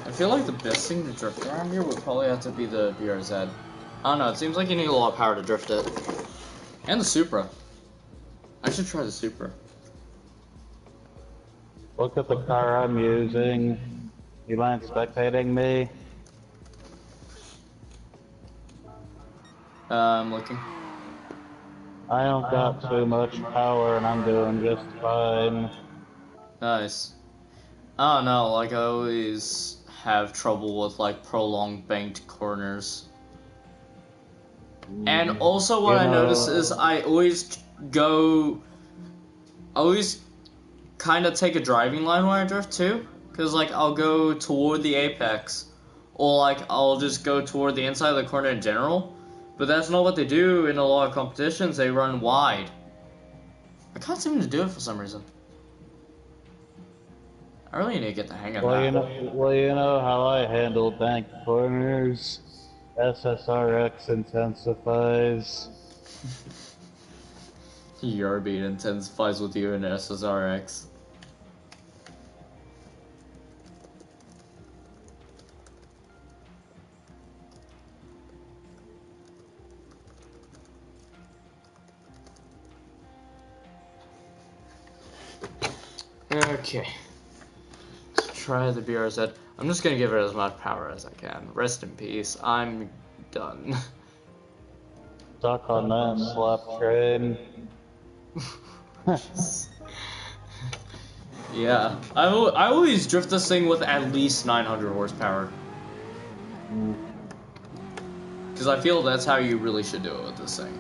I feel like the best thing to drift around here would probably have to be the BRZ. I don't know, it seems like you need a lot of power to drift it. And the Supra. I should try the Supra. Look at the car I'm using. You mind spectating me? I'm looking. I don't got too much power and I'm doing just fine. Nice. I don't know, like I always have trouble with like prolonged banked corners. And also what I notice is I always kind of take a driving line when I drift too. Because like I'll go toward the apex. Or like I'll just go toward the inside of the corner in general. But that's not what they do in a lot of competitions, they run wide. I can't seem to do it for some reason. I really need to get the hang of that. You know how I handle bank corners. SSRX intensifies. Your beat intensifies with you in SSRX. Okay. Let's try the BRZ. I'm just gonna give it as much power as I can. Rest in peace. I'm done. Stuck on that slap train. Yeah. I always drift this thing with at least 900 horsepower. Because I feel that's how you really should do it with this thing.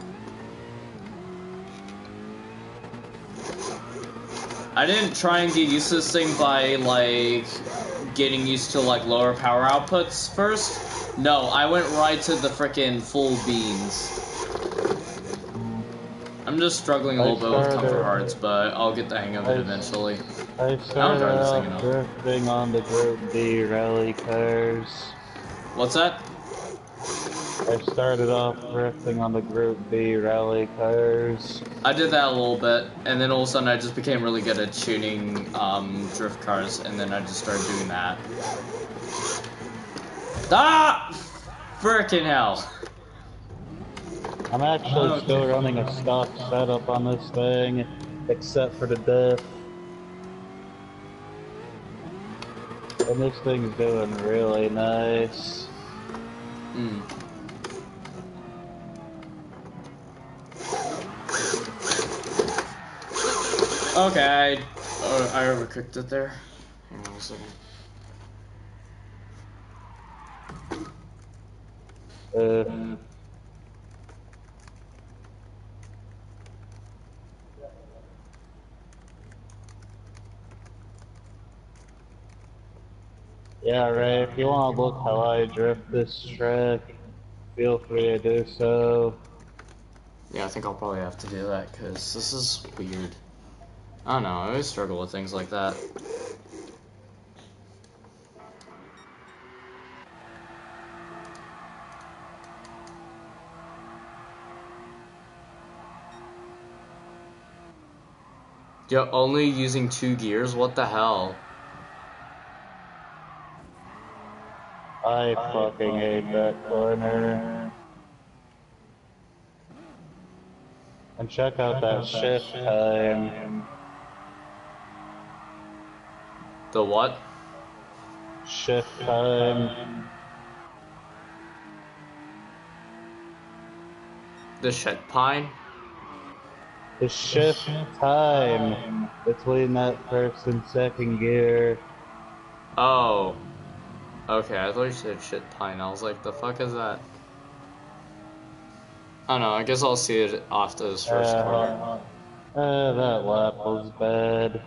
I didn't try and get used to this thing by, like, getting used to, like, lower power outputs first. No, I went right to the frickin' full beans. I'm just struggling a little bit with comfort hearts, but I'll get the hang of it eventually. I started off drifting on the Group D rally cars. What's that? I started off drifting on the Group B rally cars. I did that a little bit, and then all of a sudden I just became really good at tuning drift cars, and then I just started doing that. Ah! Frickin' hell. I'm actually still running a stock setup on this thing, except for the diff. And this thing's doing really nice. Okay, I overcooked it there. Hang on a second. Yeah, Ray, if you want to look how I drift this track, feel free to do so. Yeah, I think I'll probably have to do that, because this is weird. I don't know, I always struggle with things like that. You're only using 2 gears? What the hell? I fucking hate that corner. And check out that shift time. The what? Shift time. The shit pine? The shift time between that first and second gear. Oh. Okay, I thought you said shit pine. I was like, the fuck is that? I don't know, I guess I'll see it after this first corner. That lap was bad.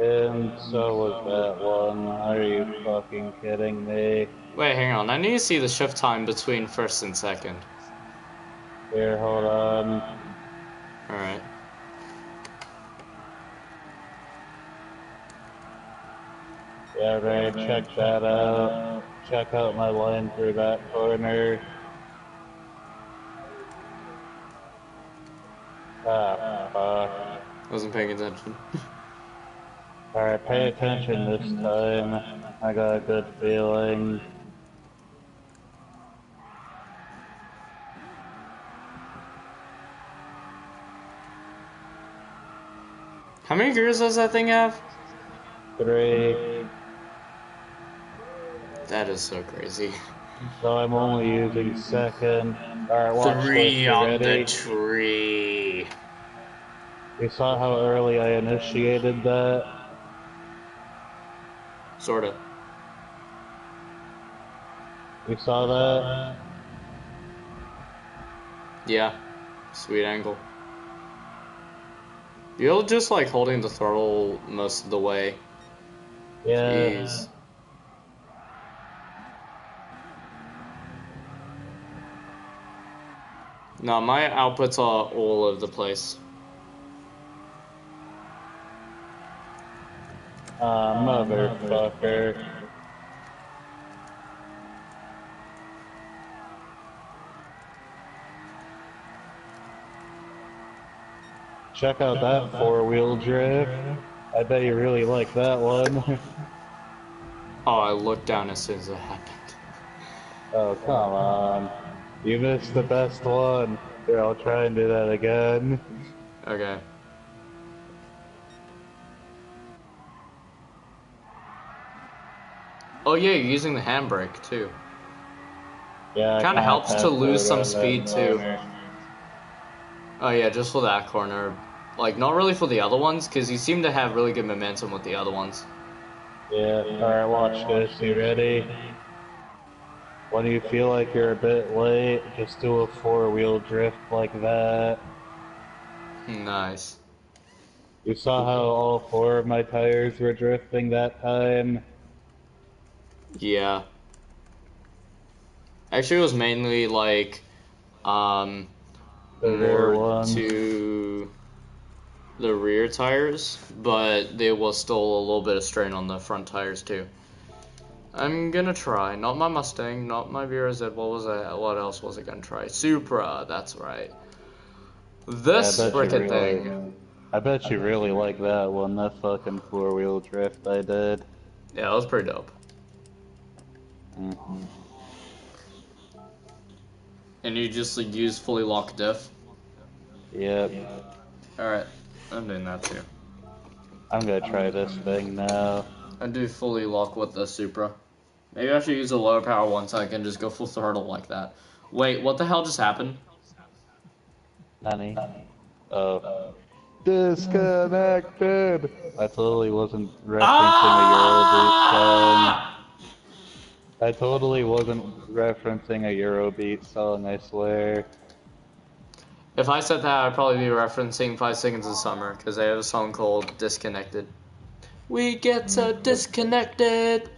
And so was that one. Are you fucking kidding me? Wait, hang on. I need to see the shift time between first and second. Here, hold on. Alright. Yeah, Ray, check that out. Check out my line through that corner. Ah, fuck. Wasn't paying attention. Alright, pay attention this time. I got a good feeling. How many gears does that thing have? 3. That is so crazy. So I'm only using second. Alright, watch this. You on ready? the tree. You saw how early I initiated that? Sorta. You saw that? Yeah. Sweet angle. You're just like holding the throttle most of the way. Yeah. Jeez. No, my outputs are all over the place. Motherfucker. Check out that four-wheel drift. I bet you really like that one. Oh, I looked down as soon as it happened. Oh, come on. You missed the best one. Here, I'll try and do that again. Okay. Oh yeah, you're using the handbrake too. Yeah, Kind of helps to lose some run speed that too. corner. Oh yeah, just for that corner. Like, not really for the other ones, because you seem to have really good momentum with the other ones. Yeah, alright, watch this. You ready? When you feel like you're a bit late, just do a four-wheel drift like that. Nice. You saw how all 4 of my tires were drifting that time? Yeah. Actually, it was mainly like, The rear more ones. to the rear tires, but there was still a little bit of strain on the front tires too. I'm gonna try, not my Mustang, not my VRZ, what else was I gonna try? Supra, that's right. This Yeah, frickin' thing. I bet you really like that one, that fucking four-wheel drift I did. Yeah, that was pretty dope. Mm-hmm. And you just like, use fully locked diff? Yep. Alright, I'm doing that too. I'm gonna try this thing now. I do fully lock with the Supra. Maybe I should use a lower power one so I can just go full throttle like that. Wait, what the hell just happened? Honey. Oh. Disconnected! I totally wasn't referencing a Eurobeat song. I totally wasn't referencing a Eurobeat song, I swear. If I said that, I'd probably be referencing 5 Seconds of Summer, because they have a song called Disconnected. We get so disconnected!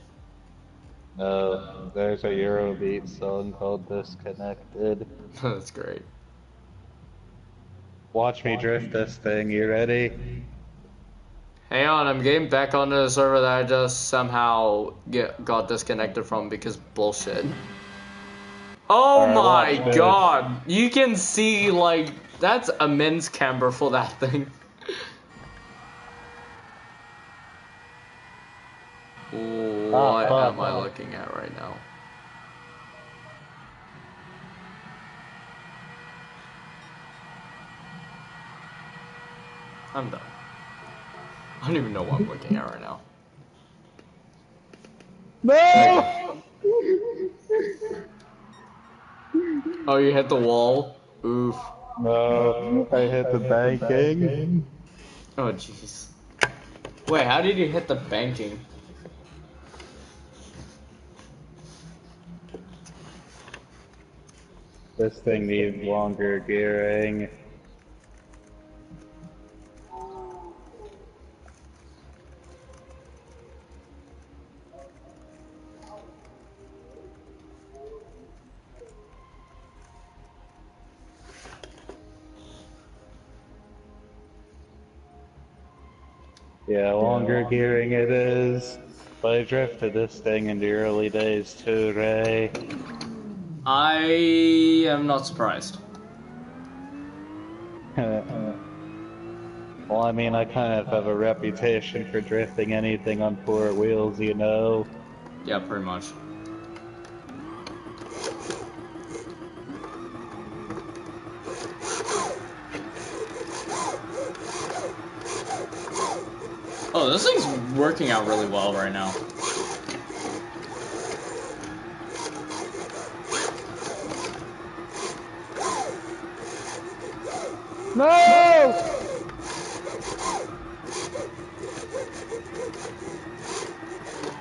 No, there's a Eurobeat song called Disconnected. That's great. Watch me drift this thing, you ready? Hang on, I'm getting back onto the server that I just somehow got disconnected from because bullshit. Oh my god! You can see, like, that's immense camber for that thing. What am I looking at right now? I'm done. I don't even know what I'm looking at right now. No! Oh, you hit the wall? Oof. No, I hit the banking. Oh, jeez. Wait, how did you hit the banking? This thing needs longer gearing. Yeah, longer gearing it is. But I drifted this thing in the early days too, Ray. I am not surprised. Well, I mean, I kind of have a reputation for drifting anything on four wheels, you know? Yeah, pretty much. Oh, this thing's working out really well right now. No!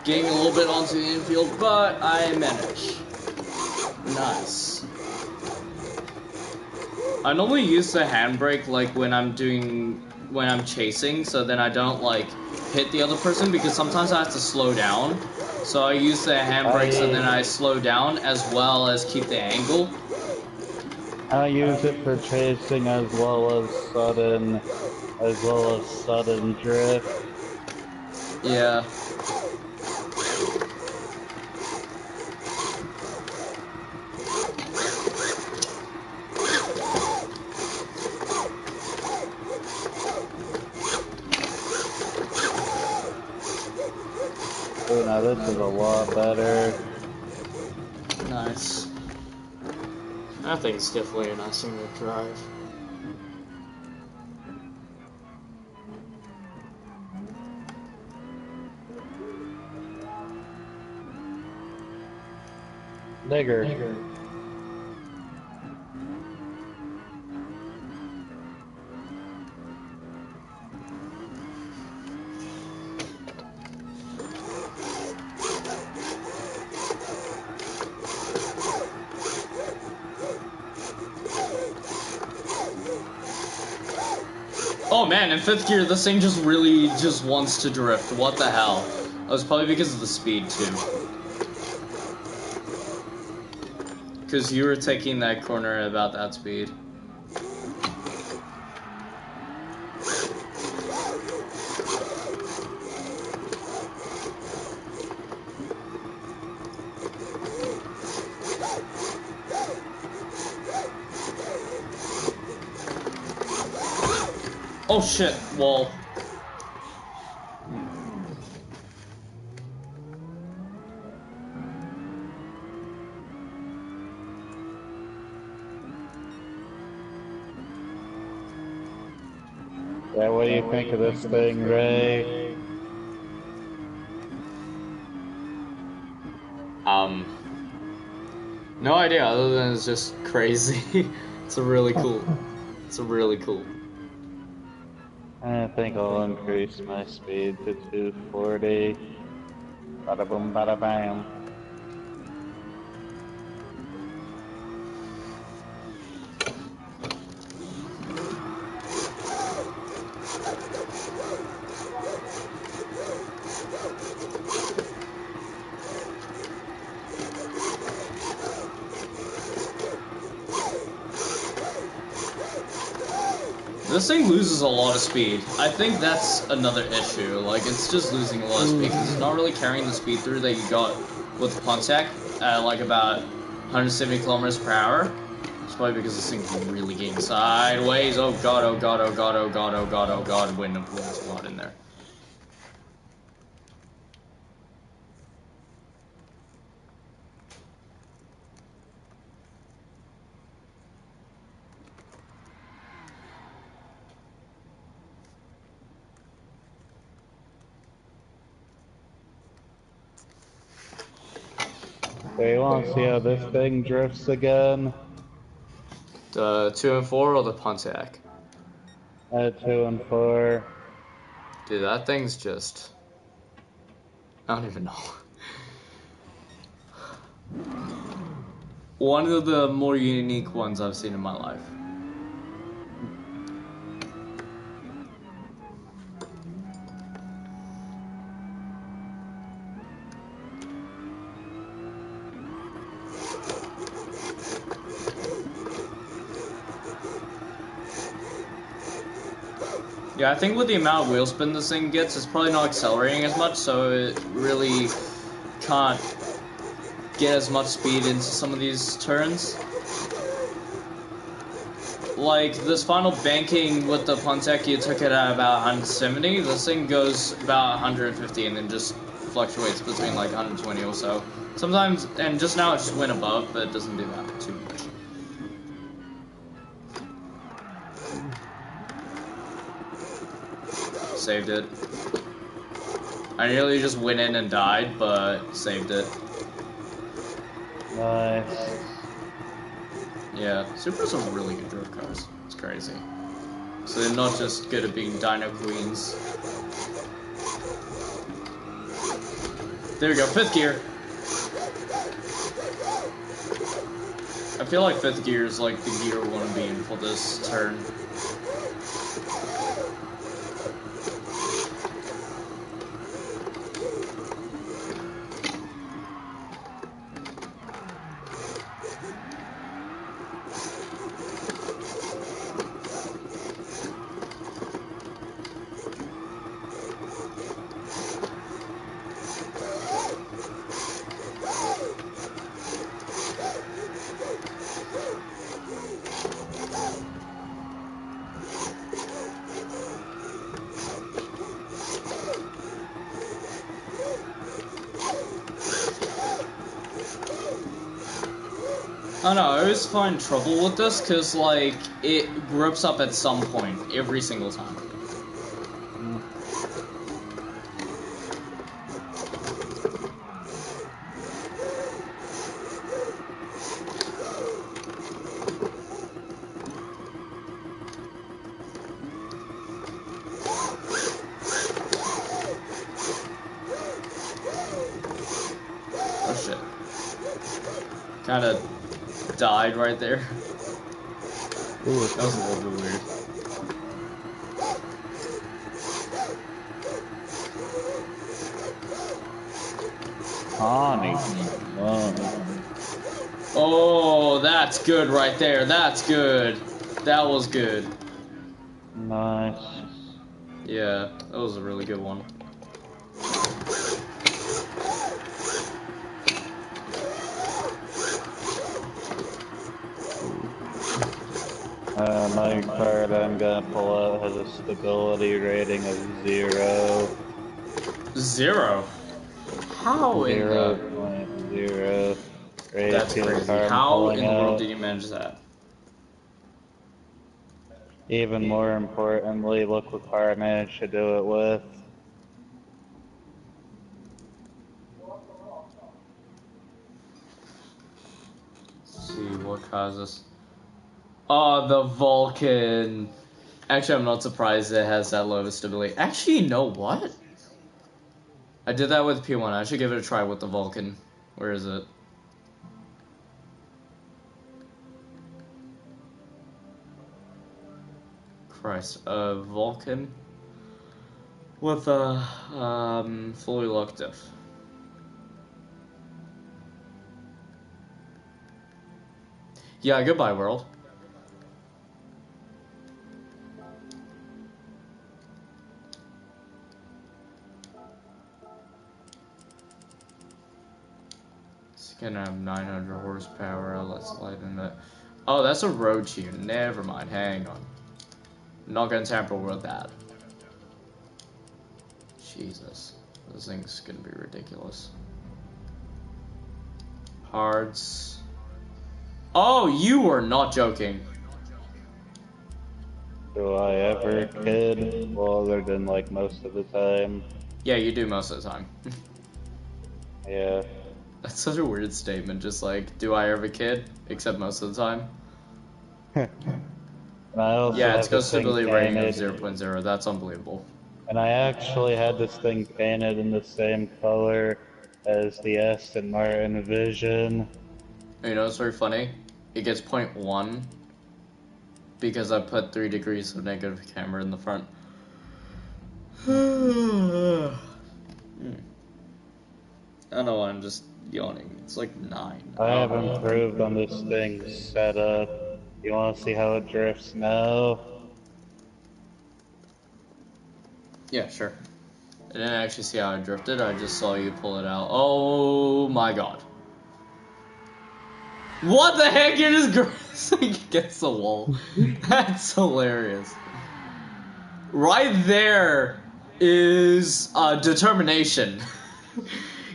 Getting a little bit onto the infield, but I manage. Nice. I normally use the handbrake like when I'm chasing, so then I don't like hit the other person because sometimes I have to slow down. So I use the handbrake so then I slow down as well as keep the angle. I use it for chasing as well as sudden drift. Yeah. Oh, now this is a lot better. Nice. That thing's definitely a nice thing to drive. Nigger. Oh man, in 5th gear, this thing just really just wants to drift. What the hell? That was probably because of the speed, too. Because you were taking that corner at about that speed. Oh shit, wall. Yeah, what do you think of this thing, Ray? No idea other than it's just crazy. It's a really cool. It's a really cool. I think I'll increase my speed to 240. Bada boom, bada bam. This thing loses a lot of speed. I think that's another issue. Like, it's just losing a lot of speed because it's not really carrying the speed through that you got with the Pontiac at like about 170 kilometers per hour. It's probably because this thing's really getting sideways. Oh god, oh god, oh god, oh god, oh god, oh god, wind influence a lot in there. So you want to see how this thing drifts again? The 2 and 4 or the Pontiac? 2 and 4. Dude, that thing's just... I don't even know. One of the more unique ones I've seen in my life. Yeah, I think with the amount of wheel spin this thing gets, it's probably not accelerating as much, so it really can't get as much speed into some of these turns. Like, this final banking with the Pontiac, you took it at about 170. This thing goes about 150 and then just fluctuates between like 120 or so. Sometimes, and just now it just went above, but it doesn't do that too much. Saved it. I nearly just went in and died, but saved it. Nice. Yeah, Supras are really good drift cars. It's crazy. So they're not just good at being Dino Queens. There we go, 5th gear. I feel like 5th gear is like the gear we want to be in for this turn. I don't know, I always find trouble with this because, like, it grips up at some point every single time. Oh shit. Kinda died right there. Ooh, it was a little bit weird. Honey. Oh, that's good right there. That's good. That was good. Nice. Yeah, that was a really good one. My card I'm gonna pull out has a stability rating of 0. 0? How in the... 0.0. That's crazy. How in the world did you manage that? Even more importantly, look what car I managed to do it with. Let's see, what causes... Oh, the Vulcan. Actually, I'm not surprised it has that low of stability. Actually, you know what? I did that with P1. I should give it a try with the Vulcan. Where is it? Christ. Vulcan with a fully locked diff. Yeah, goodbye, world. It's gonna have 900 horsepower. Let's slide in that. Oh, that's a road tune. Never mind. Hang on. I'm not gonna tamper with that. Jesus. This thing's gonna be ridiculous. Parts. Oh, you were not joking. Do I ever, kid? Well, other than like most of the time. Yeah, you do most of the time. Yeah. That's such a weird statement, just like, do I ever kid? Except most of the time. And I also Yeah, it's have got this thing stability rating of painted, 0.0. That's unbelievable. and I actually had this thing painted in the same color as the Aston Martin Vision. You know, it's very funny. It gets 0.1 because I put 3 degrees of negative camera in the front. I don't know why I'm just yawning. It's like 9. I have Oh. improved on this thing's setup. You want to see how it drifts now? Yeah, sure. I didn't actually see how I drifted. I just saw you pull it out. Oh my god. What the heck? You're just grazing against the wall. That's hilarious. Right there is determination.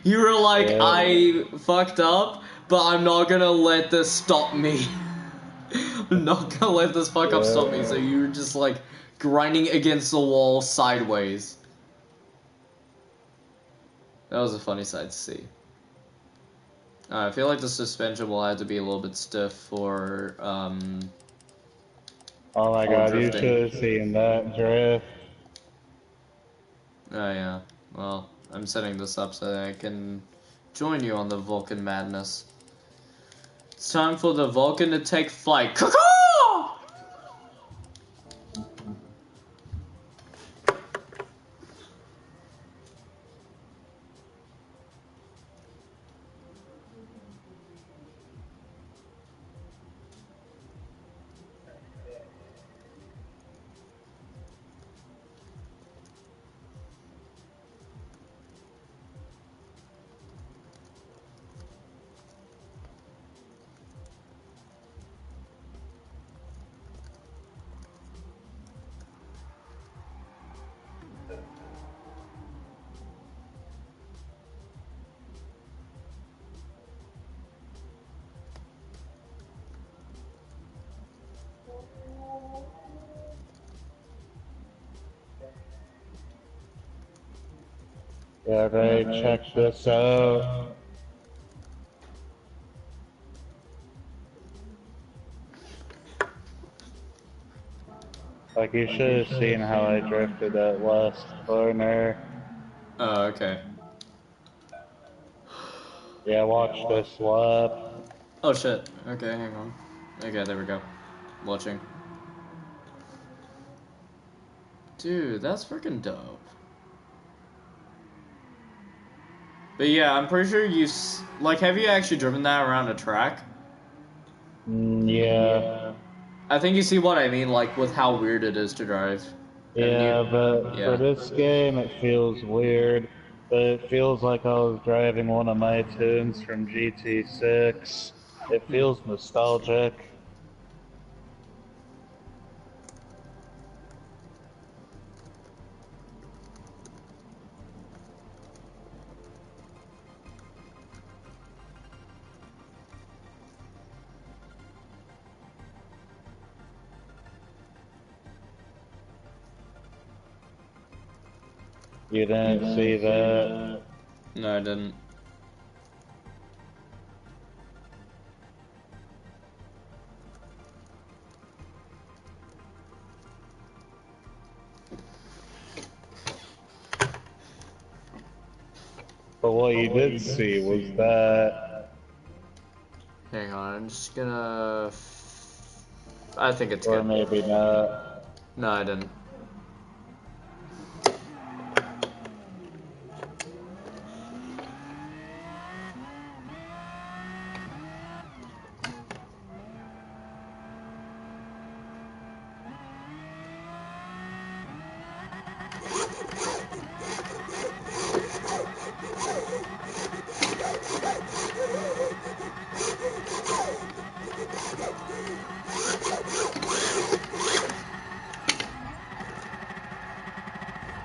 You were like, Yeah. I fucked up, but I'm not gonna let this stop me. I'm not gonna let this fuck up stop me. So you were just like grinding against the wall sideways. That was a funny sight to see. I feel like the suspension will have to be a little bit stiff for Oh my god, you drifting. should have seen that drift. Oh yeah. Well, I'm setting this up so that I can join you on the Vulcan madness. It's time for the Vulcan to take flight. Caw-caw! Yeah, right, check this out. Like, you should have seen how I drifted that last corner. Oh, okay. Yeah, watch this lap. Oh shit. Okay, hang on. Okay, there we go. Watching. Dude, that's freaking dope. But yeah, I'm pretty sure like, have you actually driven that around a track? Yeah. I think you see what I mean, like, with how weird it is to drive. Yeah, but for this game it feels weird. But it feels like I was driving one of my tunes from GT6. It feels nostalgic. You didn't see that? No, I didn't. But what you did see was that. Hang on, I'm just gonna... I think it's Or good. maybe not. No, I didn't.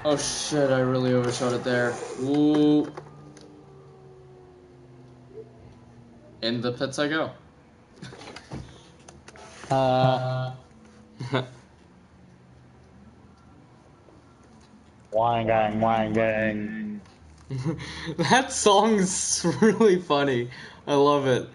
Oh shit, I really overshot it there. Ooh. In the pits I go. Wang gang, wang gang. That song's really funny. I love it.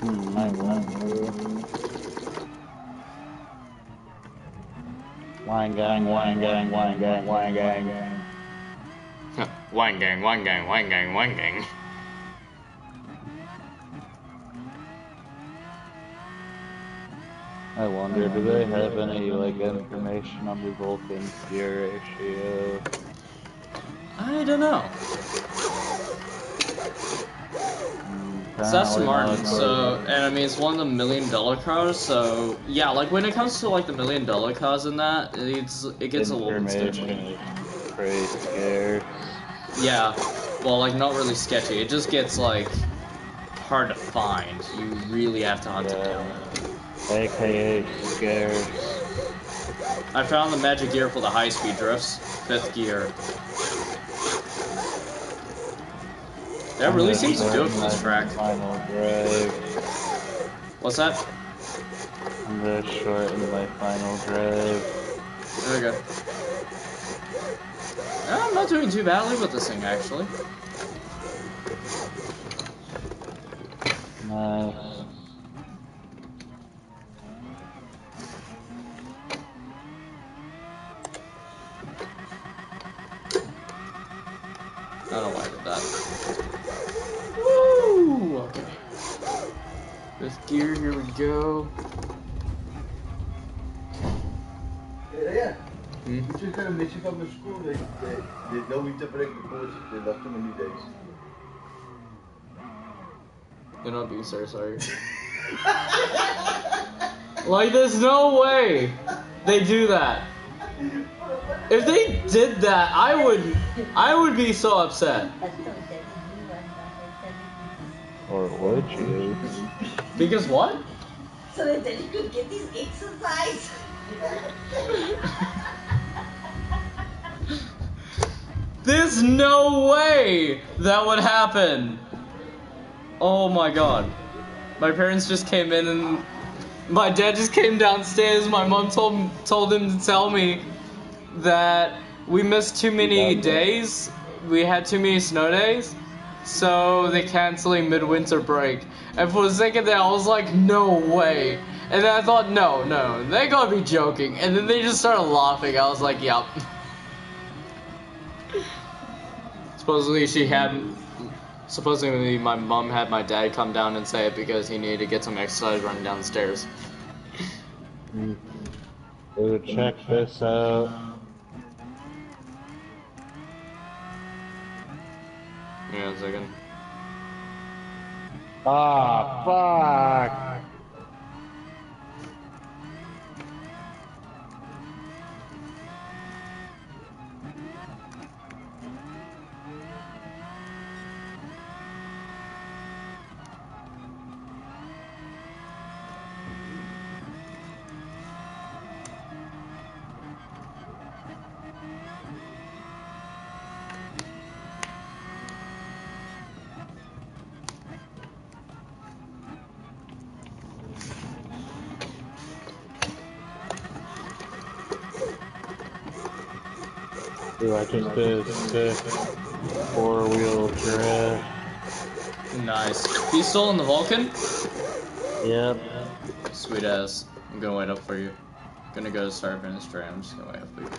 I wonder. Wine gang, wine gang, wine gang, wine gang. Wine gang, wine gang, wine gang, wine gang. I wonder, do they have any, like, information on the Vulcan gear ratio? I don't know. It's Aston Martin, so, and I mean, it's one of the $1 million cars, so, yeah, like, when it comes to, like, the $1 million cars and that, it gets a little bit sketchy. Is pretty scarce. Yeah, well, like, not really sketchy, it just gets, like, hard to find. You really have to hunt it down. AKA scarce. I found the magic gear for the high-speed drifts, 5th gear. That really seems to do it for this track. Final drive. What's that? I'm gonna shorten my final drive. There we go. I'm not doing too badly with this thing, actually. Nice. I don't know why I did that. Woo! Okay. Fifth gear, here we go. Yeah. Hmm? You just got a mission from the school. They know we to break the course. They left too many days. You're not being serious, are you? Like, there's no way they do that. If they did that, I would be so upset. Or would you? Because what? So that then you could get this exercise. There's no way that would happen. Oh my god. My parents just came in and my dad just came downstairs. My mom told him to tell me that we missed too many days. We had too many snow days. So they're canceling midwinter break. And for a second there I was like, no way. And then I thought, no, they gotta be joking. And then they just started laughing. I was like, yep. Supposedly my mom had my dad come down and say it because he needed to get some exercise running down the stairs. So check this out. Yeah, a second. Ah, fuck! Dude, I just did sick 4-wheel drift. Nice. He's still in the Vulcan? Yep. Sweet ass. I'm gonna wait up for you. Gonna go start finish train. I'm just gonna wait up for you.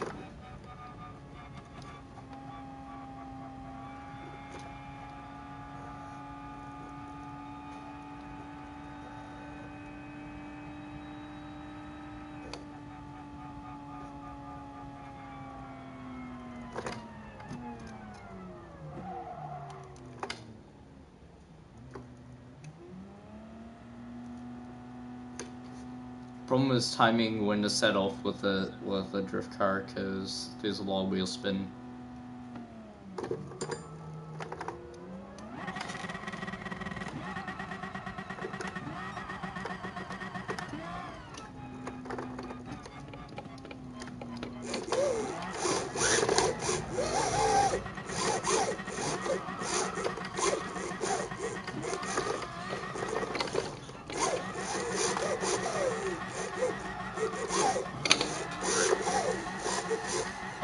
Problem is timing when to set off with a drift car because there's a lot of wheel spin.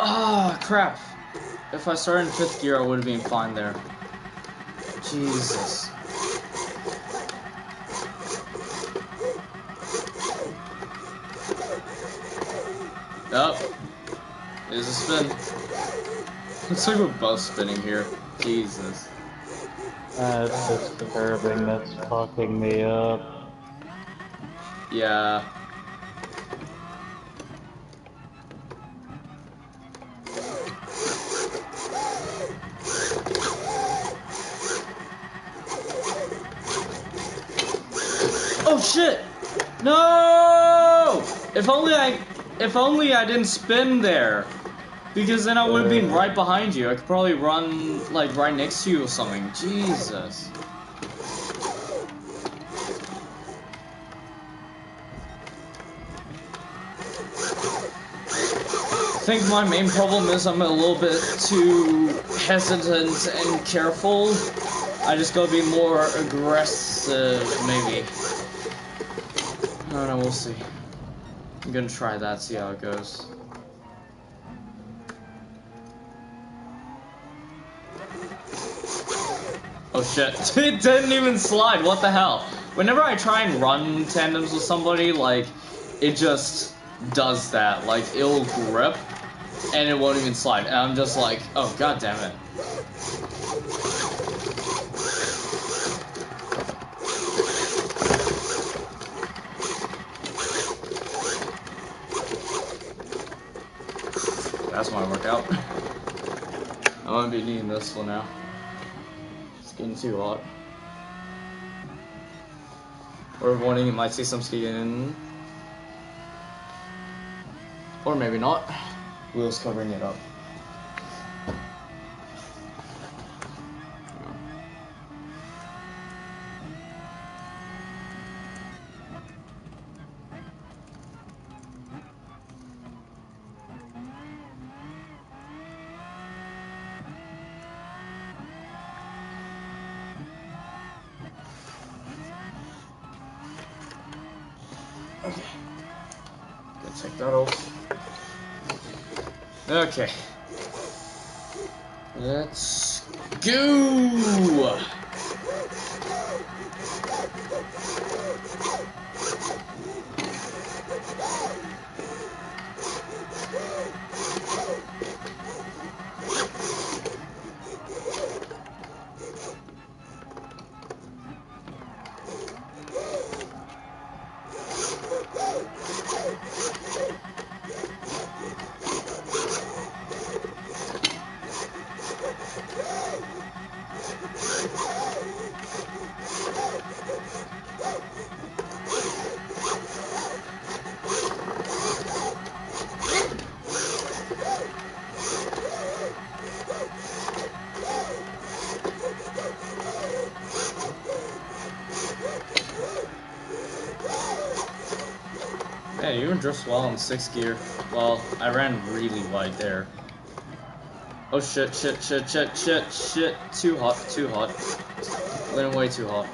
Ah, crap. If I started in 5th gear, I would have been fine there. Jesus. Yup. There's a spin. Looks like we're both spinning here. Jesus. It's just the curving that's fucking me up. Yeah. Oh shit! No! If only I didn't spin there. Because then I would have been right behind you. I could probably run like right next to you or something. Jesus. I think my main problem is I'm a little bit too hesitant and careful. I just gotta be more aggressive, maybe. I don't know, we'll see. I'm gonna try that, see how it goes. Oh shit, it didn't even slide, what the hell? Whenever I try and run tandems with somebody, like, it just does that. Like, it'll grip, and it won't even slide. And I'm just like, oh god damn it. That's my workout. I'm gonna be needing this one now. It's getting too hot. Or warning, you might see some skin. Or maybe not. Wheels covering it up. Okay. Gonna take that off. Okay. Let's go! Man, you even drifts well in 6th gear. Well, I ran really wide there. Oh shit, shit, shit, shit, shit, shit. Too hot, too hot. Went way too hot.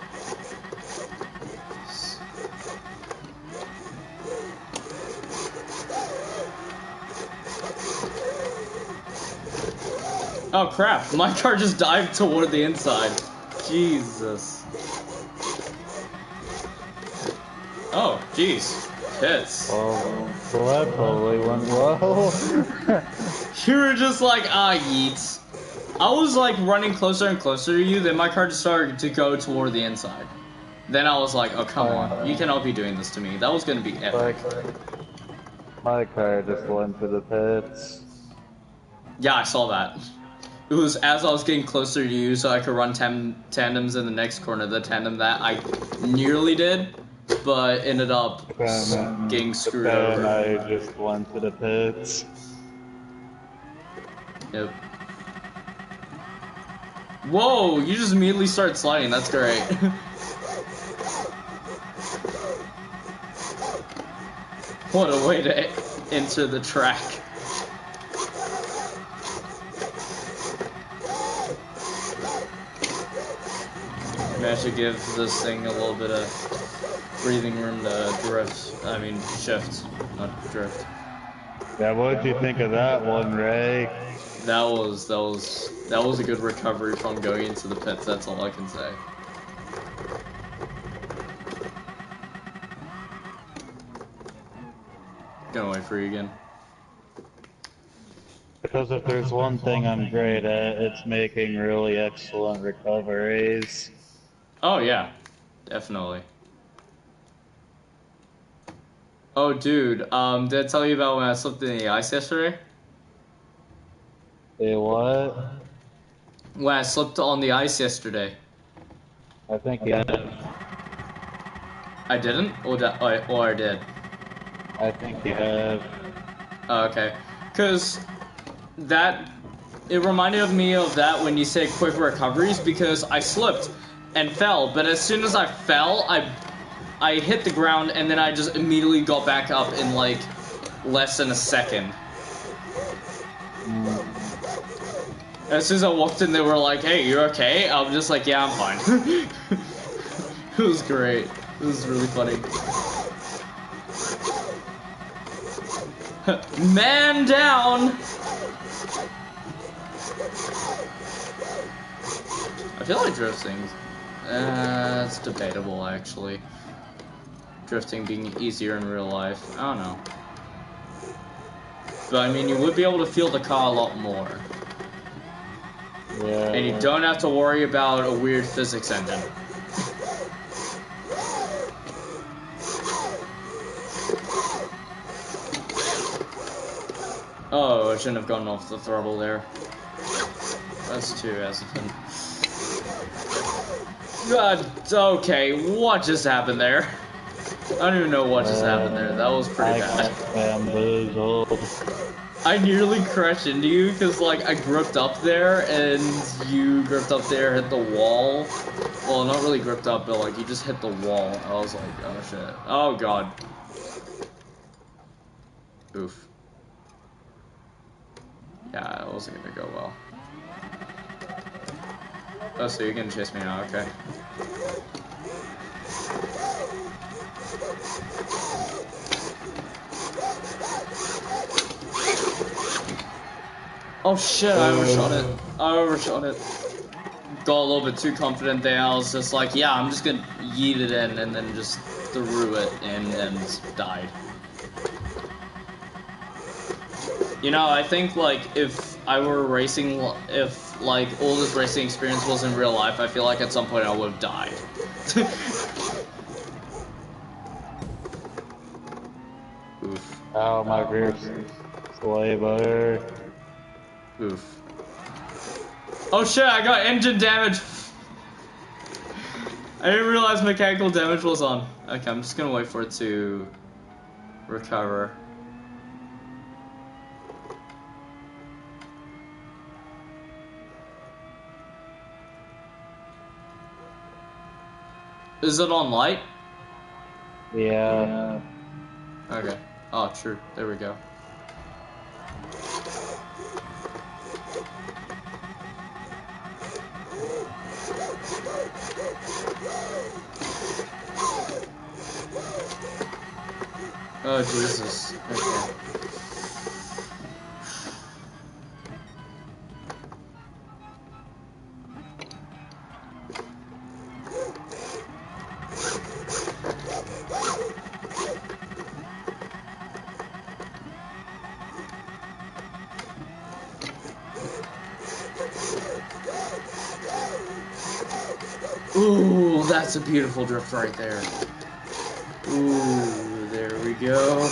Oh crap, my car just dived toward the inside. Jesus. Oh, jeez. Hits. Oh, well, that probably went well. You were just like, ah, yeets. I was like running closer and closer to you, then my car just started to go toward the inside. Then I was like, oh, come on. You cannot be doing this to me. That was gonna be epic. My car just went to the pits. Yeah, I saw that. It was as I was getting closer to you so I could run tandems in the next corner, the tandem that I nearly did, but ended up getting screwed over. And I just went to the pits. Yep. Whoa, you just immediately started sliding, that's great. What a way to enter the track. Maybe I should give this thing a little bit of breathing room to drift. I mean, shift, not drift. Yeah, what did you think of that one, Ray? That was a good recovery from going into the pits, that's all I can say. Gonna wait for you again. Because if there's one thing I'm great at, it's making really excellent recoveries. Oh yeah, definitely. Oh dude, did I tell you about when I slipped in the ice yesterday? Hey, what? When I slipped on the ice yesterday. I think yeah. I didn't? Or I did? I think you have. Oh, okay. Because it reminded me of that when you say quick recoveries, because I slipped and fell, but as soon as I fell, I hit the ground and then I just immediately got back up in like less than a second. As soon as I walked in, they were like, "Hey, you're okay?" I'm just like, "Yeah, I'm fine." It was great. It was really funny. Man down! I feel like drifting. It's debatable, actually. Drifting being easier in real life. I don't know. But I mean, you would be able to feel the car a lot more. Yeah. And you don't have to worry about a weird physics engine. Oh, I shouldn't have gone off the throttle there. That's too hesitant. God, okay, what just happened there? I don't even know what just happened there. That was pretty bad. Bamboozled. I nearly crashed into you because, like, I gripped up there and you gripped up there, hit the wall. Well, not really gripped up, but, like, you just hit the wall. I was like, oh shit. Oh god. Oof. Yeah, it wasn't gonna go well. Oh, so you're gonna chase me now, okay. Oh shit, I overshot it. I overshot it. Got a little bit too confident there. I was just like, yeah, I'm just gonna yeet it in, and then just threw it in and died. You know, I think, like, if I were racing, if, like, all this racing experience was in real life, I feel like at some point I would have died. Oof. Oh, my rear's way better. Oof. Oh shit, I got engine damage! I didn't realize mechanical damage was on. Okay, I'm just gonna wait for it to recover. Is it on light? Yeah. Okay. Oh, true. There we go. Oh, Jesus. Okay. Ooh, that's a beautiful drift right there. Ooh, there we go.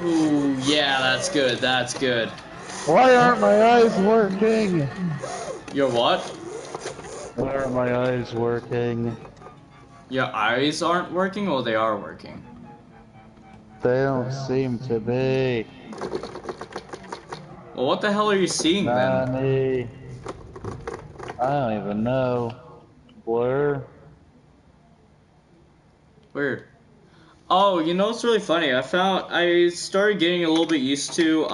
Ooh, yeah, that's good, that's good. Why aren't my eyes working? Your what? Why aren't my eyes working? Your eyes aren't working, or they are working? They don't seem to be. Well, what the hell are you seeing then? Nani? I don't even know. Blur? Weird. Oh, you know what's really funny? I started getting a little bit used to,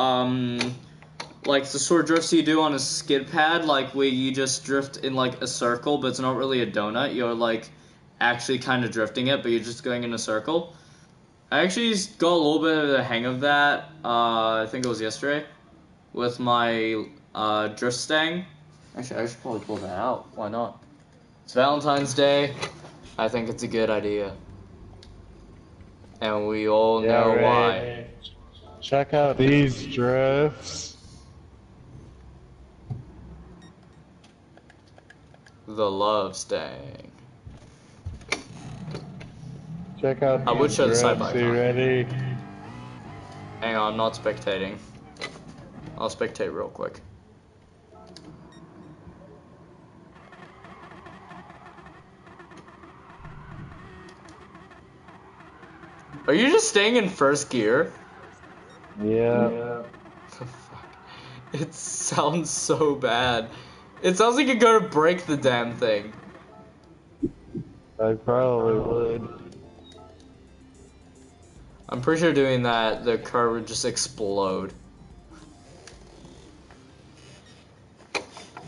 like the sort of drifts you do on a skid pad, like where you just drift in like a circle, but it's not really a donut. You're like actually kind of drifting it, but you're just going in a circle. I actually got a little bit of the hang of that. I think it was yesterday with my drift stang. Actually, I should probably pull that out. Why not? It's Valentine's Day. I think it's a good idea. And we all Yeah, know right. why. Check out these drifts. The love sting. Check out I would these show the side drifts. by You side. ready? Hang on, I'm not spectating. I'll spectate real quick. Are you just staying in first gear? Yeah. It sounds so bad. It sounds like you're gonna break the damn thing. I probably would. I'm pretty sure doing that, the car would just explode.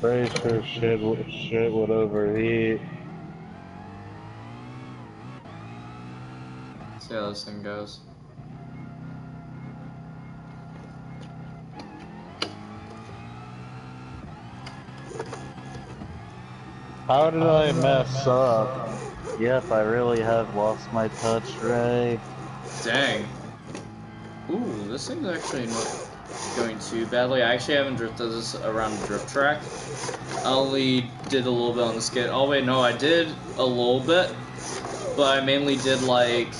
Pretty sure shit would overheat. See how this thing goes. How did I mess up? Yep, I really have lost my touch, Ray. Dang. Ooh, this thing's actually not going too badly. I actually haven't drifted this around the drift track. I only did a little bit on the skid. Oh wait, no, I did a little bit, but I mainly did like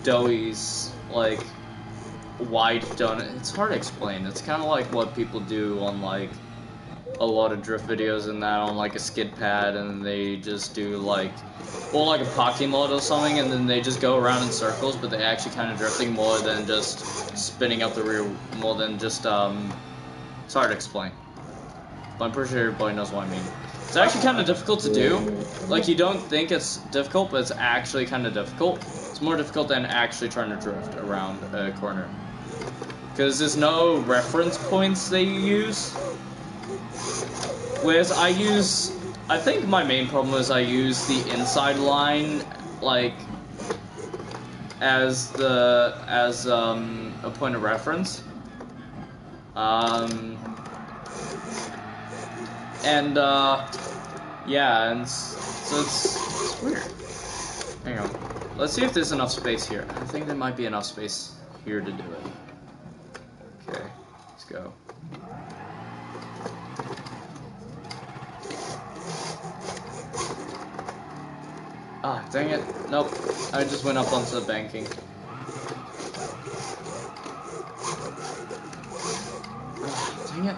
doughies, like wide donut. It's hard to explain. It's kind of like what people do on like a lot of drift videos and that on like a skid pad, and they just do like, or like a parking lot or something, and then they just go around in circles, but they actually kind of drifting more than just spinning out the rear, more than just it's hard to explain. But I'm pretty sure everybody knows what I mean. It's actually kind of difficult to do. Like, you don't think it's difficult, but it's actually kind of difficult. It's more difficult than actually trying to drift around a corner. Because there's no reference points that you use. Whereas I think my main problem is I use the inside line, like, as a point of reference. Yeah, and so it's weird. Hang on. Let's see if there's enough space here. I think there might be enough space here to do it. Okay, let's go. Ah, dang it. Nope. I just went up onto the banking. Ah, dang it.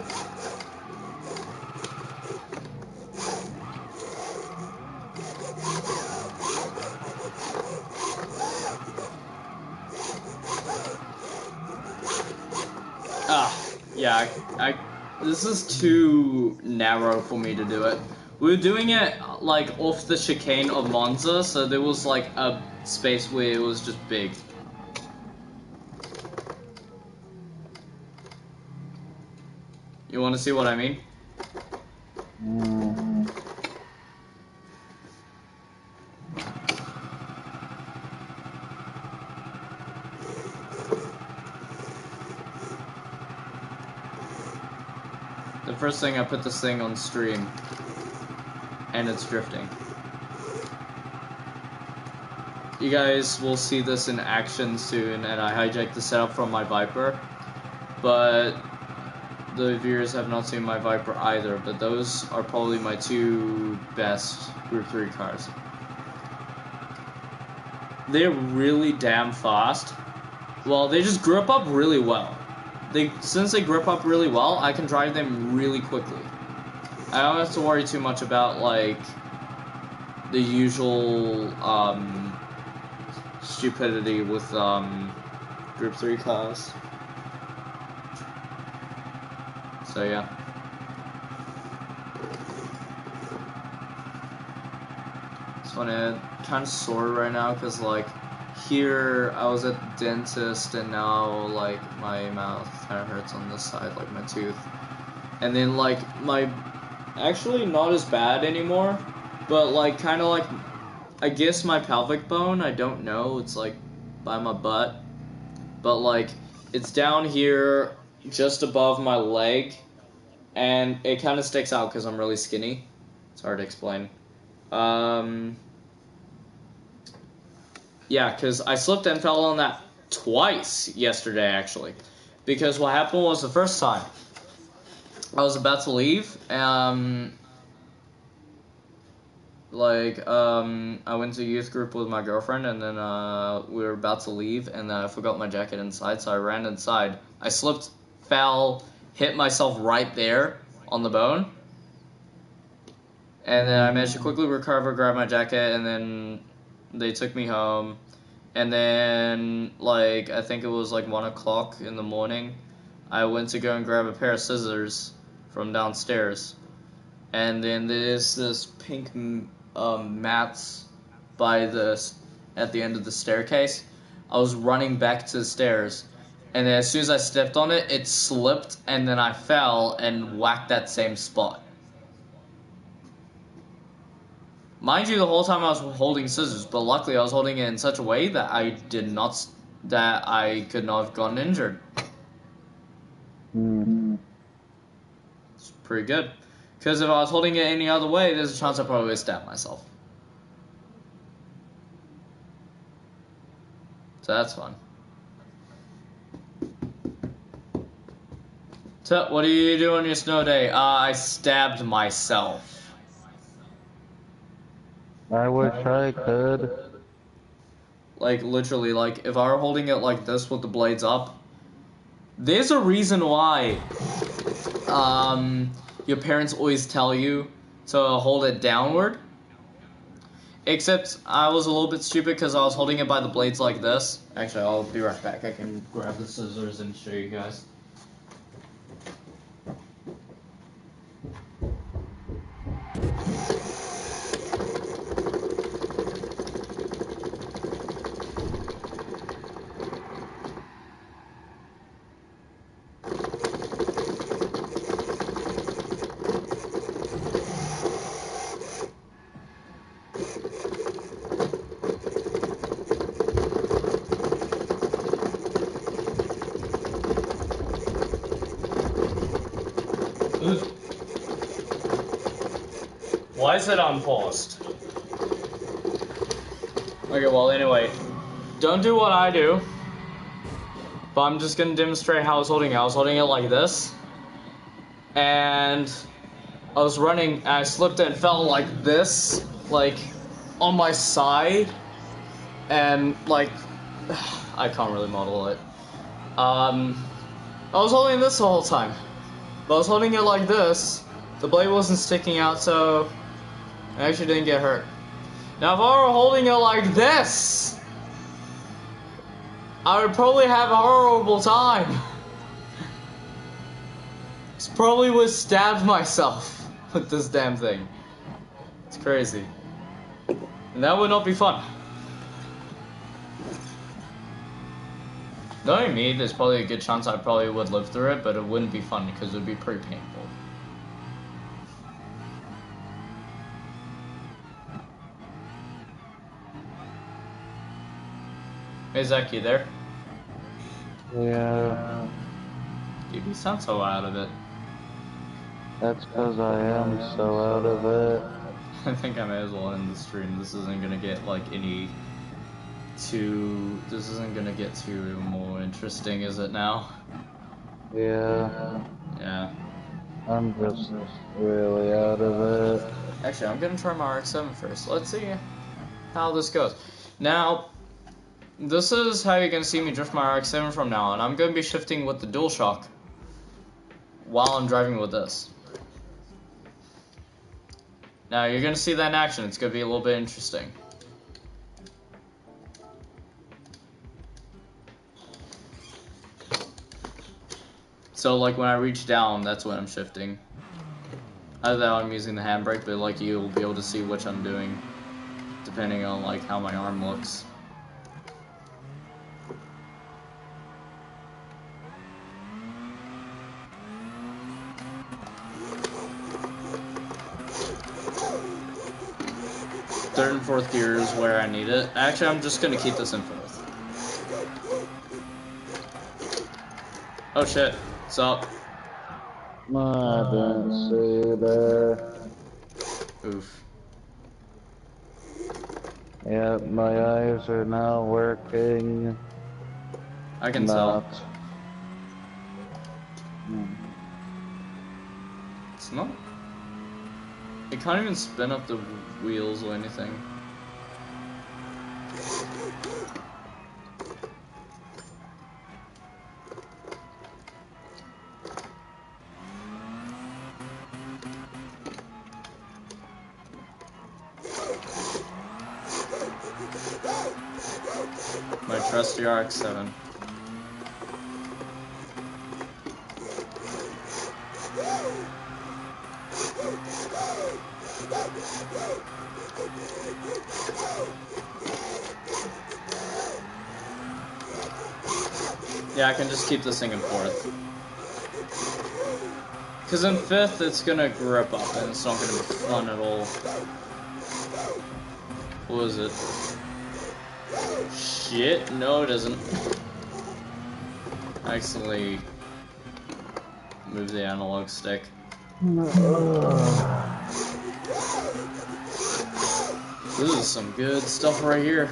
Yeah, this is too narrow for me to do it. We were doing it, like, off the chicane of Monza, so there was, like, a space where it was just big. You want to see what I mean? The first thing, I put this thing on stream, and it's drifting. You guys will see this in action soon, and I hijacked the setup from my Viper, but the viewers have not seen my Viper either, but those are probably my two best Group 3 cars. They're really damn fast. Well, they just grip up really well. Since they grip up really well, I can drive them really quickly. I don't have to worry too much about, like, the usual, stupidity with, Group 3 cars. So, yeah. It's funny, I'm kind of sore right now, because, like, here, I was at the dentist, and now, like, my mouth kind of hurts on this side, like, my tooth. And then, like, actually not as bad anymore, but, like, kind of like, I guess my pelvic bone, I don't know, it's, like, by my butt. But, like, it's down here, just above my leg, and it kind of sticks out because I'm really skinny. It's hard to explain. Yeah, because I slipped and fell on that twice yesterday, actually. Because what happened was the first time, I was about to leave, I went to youth group with my girlfriend, and then we were about to leave, and then I forgot my jacket inside, so I ran inside. I slipped, fell, hit myself right there on the bone, and then I managed to quickly recover, grab my jacket, and then they took me home. And then, I think it was 1 o'clock in the morning, I went to go and grab a pair of scissors from downstairs. And then there's this pink mats at the end of the staircase. I was running back to the stairs, and then as soon as I stepped on it, it slipped, and then I fell and whacked that same spot. Mind you, the whole time I was holding scissors, but luckily I was holding it in such a way that I could not have gotten injured. It's pretty good. Because if I was holding it any other way, there's a chance I probably would stab myself. So that's fun. So, what do you do on your snow day? I stabbed myself. I wish I could. Literally, if I were holding it like this with the blades up, there's a reason why, your parents always tell you to hold it downward. Except, I was a little bit stupid because I was holding it by the blades like this. Actually, I'll be right back. I can grab the scissors and show you guys. Why is it unpaused? Okay, well, anyway, don't do what I do, but I'm just gonna demonstrate how I was holding it. I was holding it like this, and I was running, and I slipped and fell like this, on my side, and, I can't really model it. I was holding this the whole time, but I was holding it like this. The blade wasn't sticking out, so I actually didn't get hurt. Now, if I were holding it like this, I would probably have a horrible time. Probably would have stabbed myself with this damn thing. It's crazy. And that would not be fun. Knowing me, there's probably a good chance I probably would live through it, but it wouldn't be fun because it would be pretty painful. Hey Zach, you there? Yeah. Dude, you sound so out of it. That's because I am so out of it. I think I may as well end the stream. This isn't gonna get this isn't gonna get too more interesting, is it now? Yeah. Yeah. I'm just really out of it. Actually, I'm gonna try my RX-7 first. Let's see how this goes. Now, this is how you're gonna see me drift my RX-7 from now on. I'm gonna be shifting with the DualShock while I'm driving with this. Now, you're gonna see that in action. It's gonna be a little bit interesting. So, when I reach down, that's when I'm shifting. Either that I'm using the handbrake, but, you'll be able to see which I'm doing, depending on, how my arm looks. Third and fourth gear is where I need it. Actually, I'm just gonna keep this in fourth. Oh shit. What's up? I didn't see that. Oof. Yeah, my eyes are now working. I can tell. Not. Hmm. It's not. It can't even spin up the wheels or anything. My trusty RX-7. Yeah, I can just keep this thing in fourth. Because in fifth, it's gonna grip up and it's not gonna be fun at all. What was it? Shit, no it isn't. I accidentally moved the analog stick. This is some good stuff right here.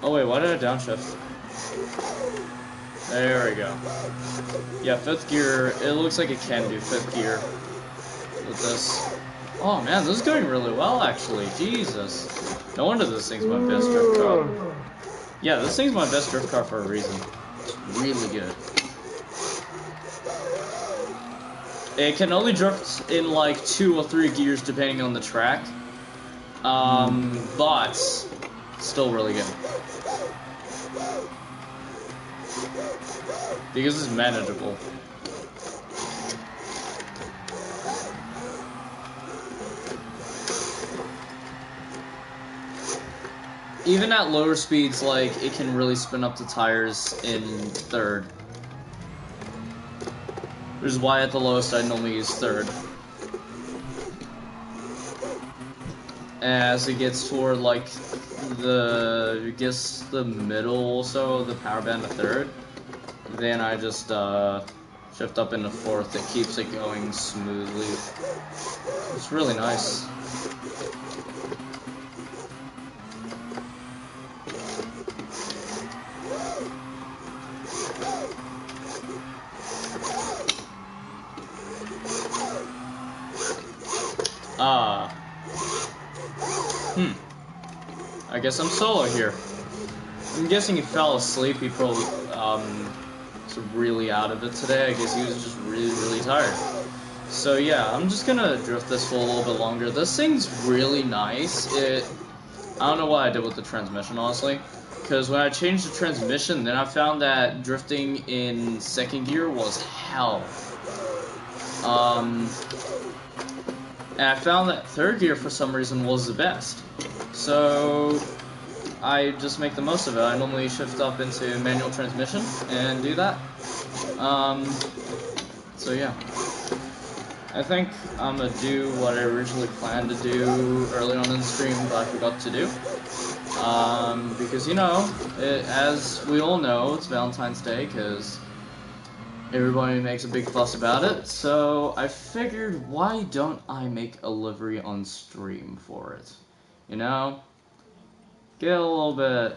Oh wait, why did I downshift? There we go. Yeah, fifth gear, it looks like it can do fifth gear with this. Oh man, this is going really well actually, Jesus. No wonder this thing's my best drift car. Yeah, this thing's my best drift car for a reason. It's really good. It can only drift in like 2 or 3 gears depending on the track. But still really good. Because it's manageable. Even at lower speeds, like, it can really spin up the tires in third. Which is why at the lowest I normally use third. As it gets toward, like, I guess the middle also, the power band of third, then I just, shift up into fourth. It keeps it going smoothly. It's really nice. I guess I'm solo here. I'm guessing he fell asleep. He probably, was really out of it today. I guess he was just really, really tired. So yeah, I'm just gonna drift this for a little bit longer. This thing's really nice. I don't know what I did with the transmission, honestly. Because when I changed the transmission, then I found that drifting in second gear was hell. And I found that third gear, for some reason, was the best. So I just make the most of it. I normally shift up into manual transmission and do that. So yeah. I think I'm gonna do what I originally planned to do early on in the stream, but I forgot to do. Because, you know, as we all know, it's Valentine's Day, because everybody makes a big fuss about it. So I figured, why don't I make a livery on stream for it? You know? Get a little bit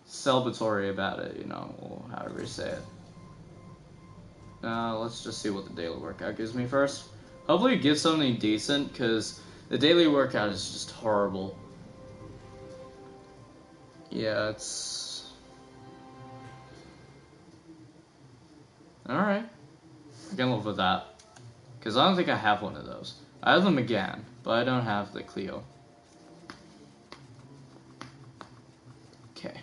celebratory about it, you know, or however you say it. Let's just see what the daily workout gives me first. Hopefully it gives something decent, because the daily workout is just horrible. Yeah, it's... Alright. I can live with that. Because I don't think I have one of those. I have the Megane, but I don't have the Clio. Okay.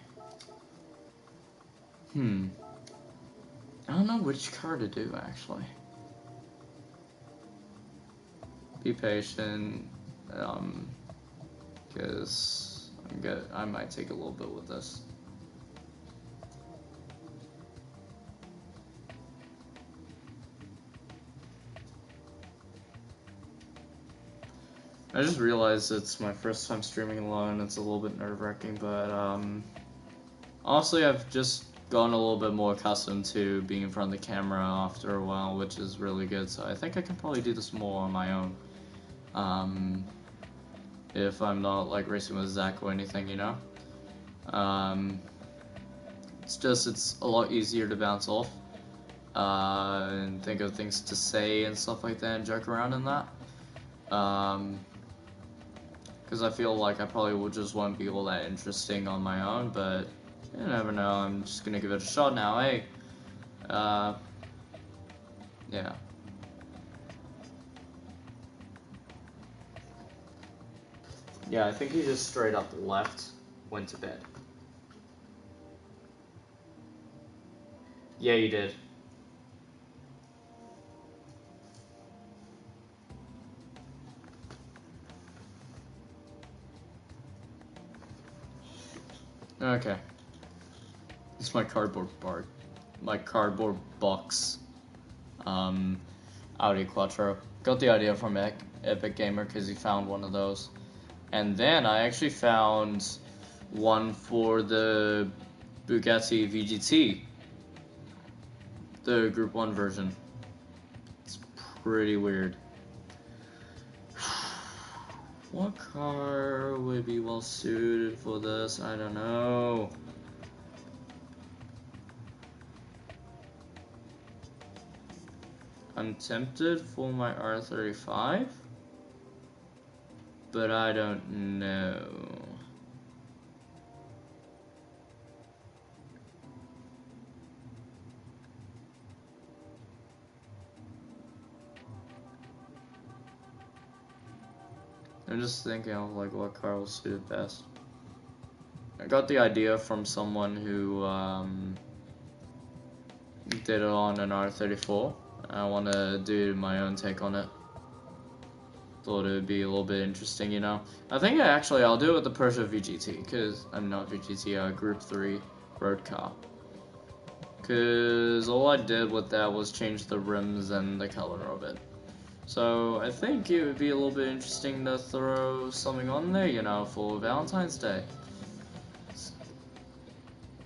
I don't know which car to do, actually. Be patient, because I might take a little bit with this. I just realized it's my first time streaming alone. It's a little bit nerve-wracking, but honestly, I've just gotten a little bit more accustomed to being in front of the camera after a while, which is really good. So I think I can probably do this more on my own, if I'm not like racing with Zach or anything, you know. It's a lot easier to bounce off and think of things to say and stuff like that, and joke around in that. Because I feel like I probably just won't be all that interesting on my own, but you never know. I'm just gonna give it a shot now, hey. Yeah. Yeah, I think he just straight up left, went to bed. Yeah, you did. Okay. It's my cardboard box. Audi Quattro. Got the idea from Epic Gamer because he found one of those. And then I actually found one for the Bugatti VGT. The Group 1 version. It's pretty weird. What car would be well suited for this? I don't know. I'm tempted for my R35, but I don't know. I'm just thinking of like what car will suit it best. I got the idea from someone who did it on an R34. I want to do my own take on it. Thought it would be a little bit interesting, you know. I think I'll do it with the Porsche VGT, because I'm not VGT, Group 3 road car. Because all I did with that was change the rims and the color of it. So I think it would be a little bit interesting to throw something on there, you know, for Valentine's Day.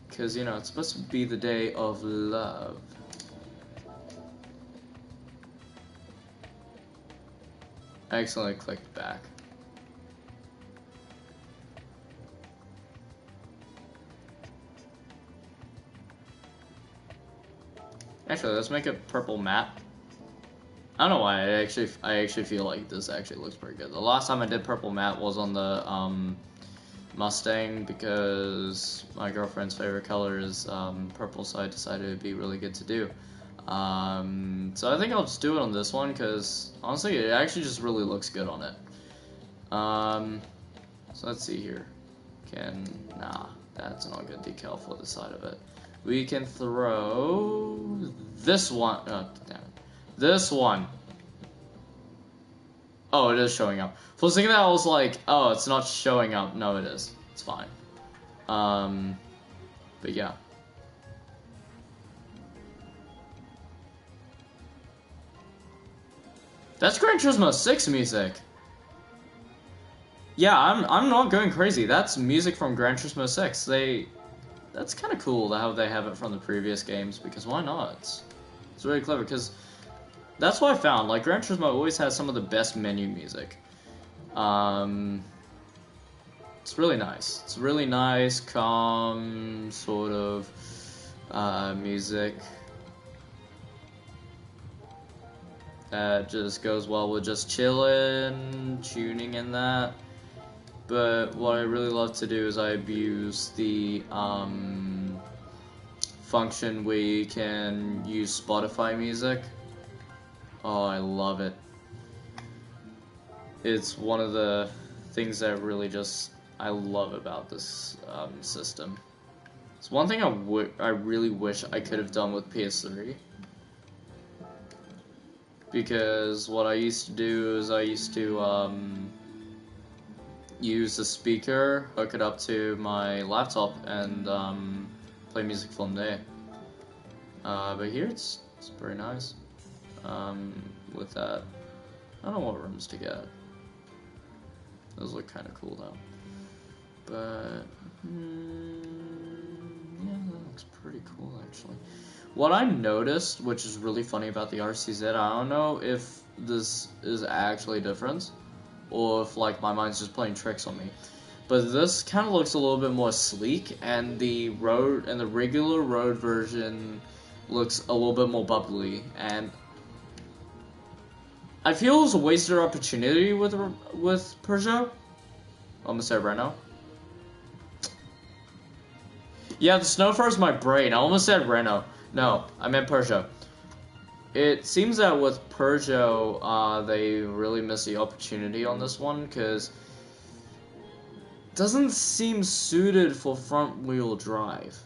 Because, you know, it's supposed to be the day of love. I accidentally clicked back. Actually, let's make it purple matte. I don't know why, I actually feel like this actually looks pretty good. The last time I did purple matte was on the Mustang, because my girlfriend's favorite color is purple, so I decided it'd be really good to do. So I think I'll just do it on this one, because honestly it actually just really looks good on it. So let's see here. Nah, that's not a good decal for the side of it. We can throw this one. Oh, damn it. This one. Oh, it is showing up. For a second I was like, oh, it's not showing up. No, it is. It's fine. But yeah. That's Gran Turismo 6 music. Yeah, I'm not going crazy. That's music from Gran Turismo 6. That's kind of cool how they have it from the previous games, because why not? It's really clever, because that's what I found. Like, Gran Turismo always has some of the best menu music. It's really nice. It's really nice, calm, sort of music that just goes well with just chilling, tuning in that. But what I really love to do is I abuse the function where you can use Spotify music. Oh, I love it. It's one of the things that really I love about this system. It's one thing I really wish I could have done with PS3. Because what I used to do is I used to use the speaker, hook it up to my laptop, and play music from there. But here it's pretty nice. With that, I don't know what rooms to get. Those look kind of cool though. But yeah, that looks pretty cool actually. What I noticed, which is really funny about the RCZ, I don't know if this is actually different, or if like my mind's just playing tricks on me. But this kind of looks a little bit more sleek, and the regular road version looks a little bit more bubbly, and I feel it was a wasted opportunity with Peugeot. I'm gonna say it right now. Yeah, the snow froze my brain. I almost said Renault. No, I meant Peugeot. It seems that with Peugeot, they really missed the opportunity on this one, because it doesn't seem suited for front-wheel drive.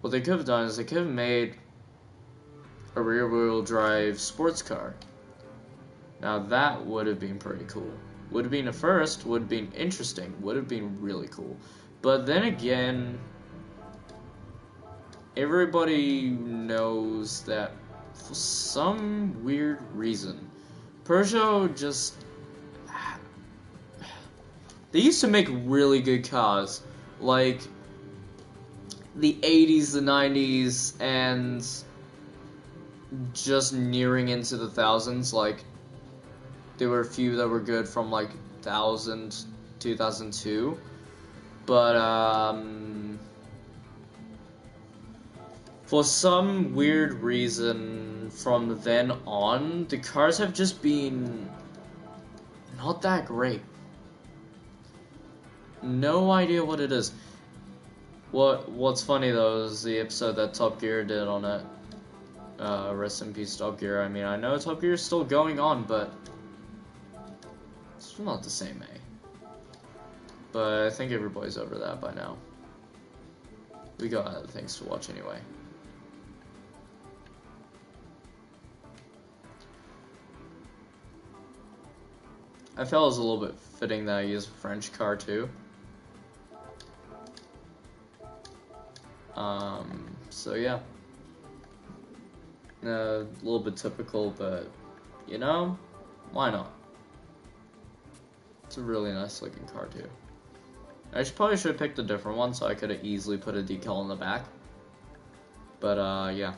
What they could have done is they could have made a rear-wheel drive sports car. Now that would have been pretty cool. Would have been a first, would have been interesting, would have been really cool. But then again, everybody knows that for some weird reason, Peugeot just... They used to make really good cars, like the 80s, the 90s, and just nearing into the thousands. Like, there were a few that were good from like 2000, 2002, but for some weird reason from then on, the cars have just been not that great. No idea what it is. What's funny though is the episode that Top Gear did on it. Rest in peace, Top Gear. I mean, I know Top Gear is still going on, but it's still not the same, eh? But I think everybody's over that by now. We got other things to watch anyway. I felt it was a little bit fitting that I used a French car too. So yeah. A little bit typical, but you know, why not? It's a really nice looking car too. I probably should have picked a different one so I could have easily put a decal on the back. But yeah,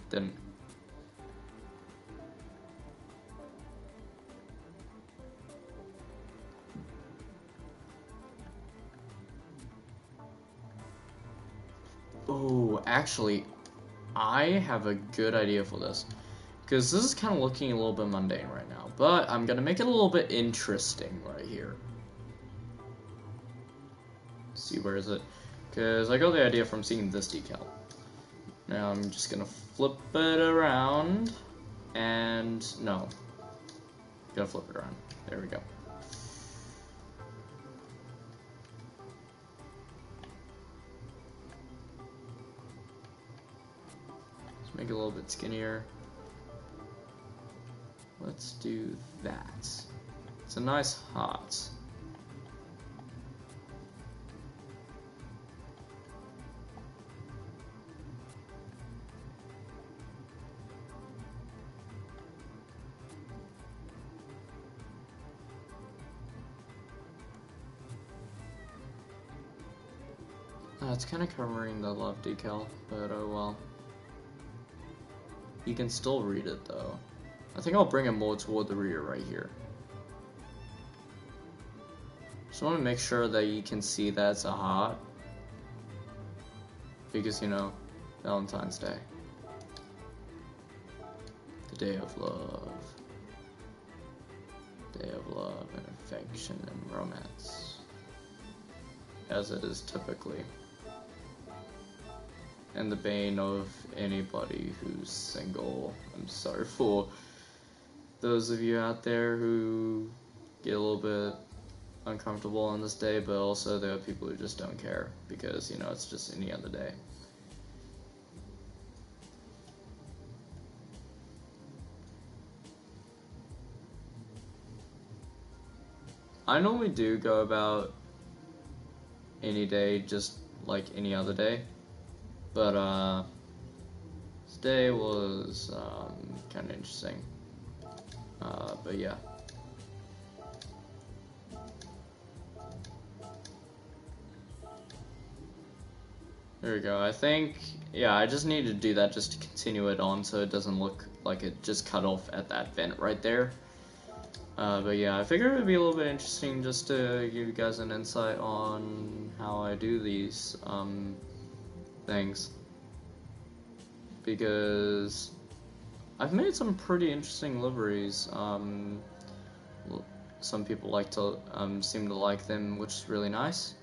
didn't. Oh, actually, I have a good idea for this. Because this is kind of looking a little bit mundane right now. But I'm going to make it a little bit interesting right here. Let's see, where is it? Because I got the idea from seeing this decal. Now I'm just going to flip it around. And no. Gonna flip it around. There we go. Make it a little bit skinnier. Let's do that. It's a nice hot. It's kind of covering the love decal, but oh well. You can still read it though. I think I'll bring it more toward the rear right here. Just want to make sure that you can see that it's a hot. Because, you know, Valentine's Day. The day of love. Day of love and affection and romance. As it is typically. And the bane of anybody who's single. I'm sorry for those of you out there who get a little bit uncomfortable on this day, but also there are people who just don't care because, you know, it's just any other day. I normally do go about any day just like any other day. But, today was, kind of interesting. But yeah. There we go. I think, yeah, I just need to do that just to continue it on so it doesn't look like it just cut off at that vent right there. But yeah, I figured it would be a little bit interesting just to give you guys an insight on how I do these things. Because I've made some pretty interesting liveries. Some people seem to like them, which is really nice.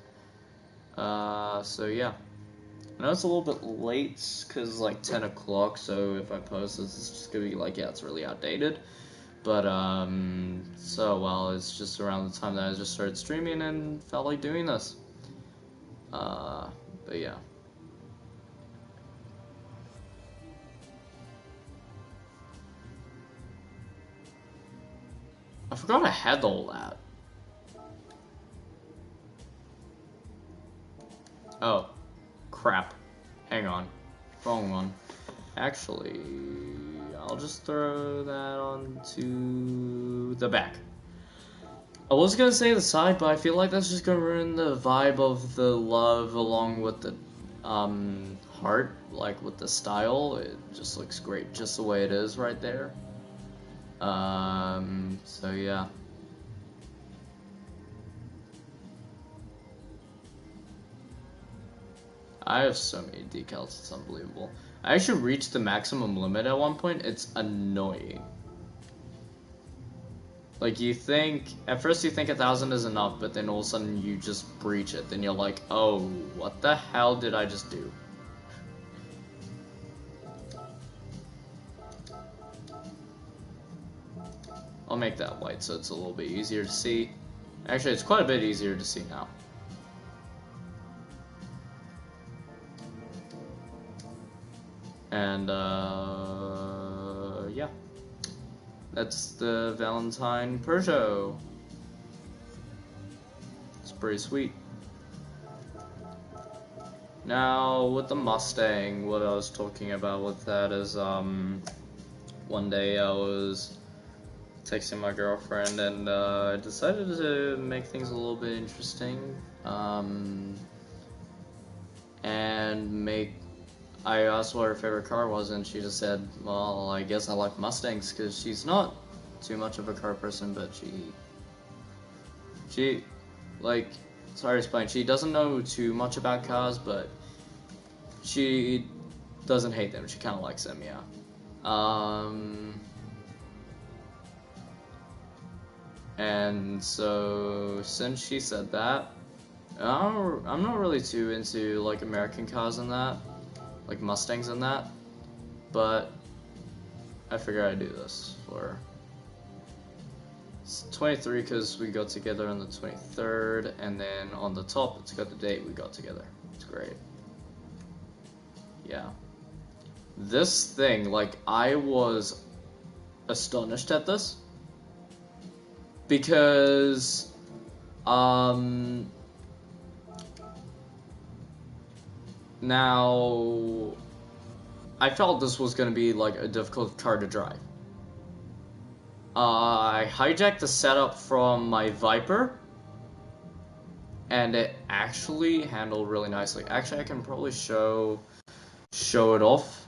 So yeah. I know it's a little bit late because it's like 10 o'clock, so if I post this, it's just gonna be like, yeah, it's really outdated. But, well, it's just around the time that I just started streaming and felt like doing this. But yeah. I forgot I had all that. Oh. Crap. Hang on. Wrong one. Actually, I'll just throw that onto the back. I was gonna say the side, but I feel like that's just gonna ruin the vibe of the love along with the heart, like with the style. It just looks great just the way it is right there. So yeah. I have so many decals, it's unbelievable. I actually reached the maximum limit at one point. It's annoying. Like, at first you think 1,000 is enough, but then all of a sudden you just breach it. Then you're like, oh, what the hell did I just do? I'll make that white so it's a little bit easier to see. Actually, it's quite a bit easier to see now. And, yeah. That's the Valentine Peugeot. It's pretty sweet. Now, with the Mustang, what I was talking about with that is, one day I was texting my girlfriend and, I decided to make things a little bit interesting, I asked what her favorite car was, and she just said, well, I guess I like Mustangs, because she's not too much of a car person, but she, like, sorry to explain, she doesn't know too much about cars, but she doesn't hate them, she kind of likes them, yeah. And so, since she said that, I'm not really too into, like, American cars and that. Like Mustangs and that, but I figured I'd do this for 23 because we got together on the 23rd, and then on the top it's got the date we got together. It's great. Yeah. This thing, like, I was astonished at this because now, I felt this was going to be, like, a difficult car to drive. I hijacked the setup from my Viper, and it actually handled really nicely. Actually, I can probably show it off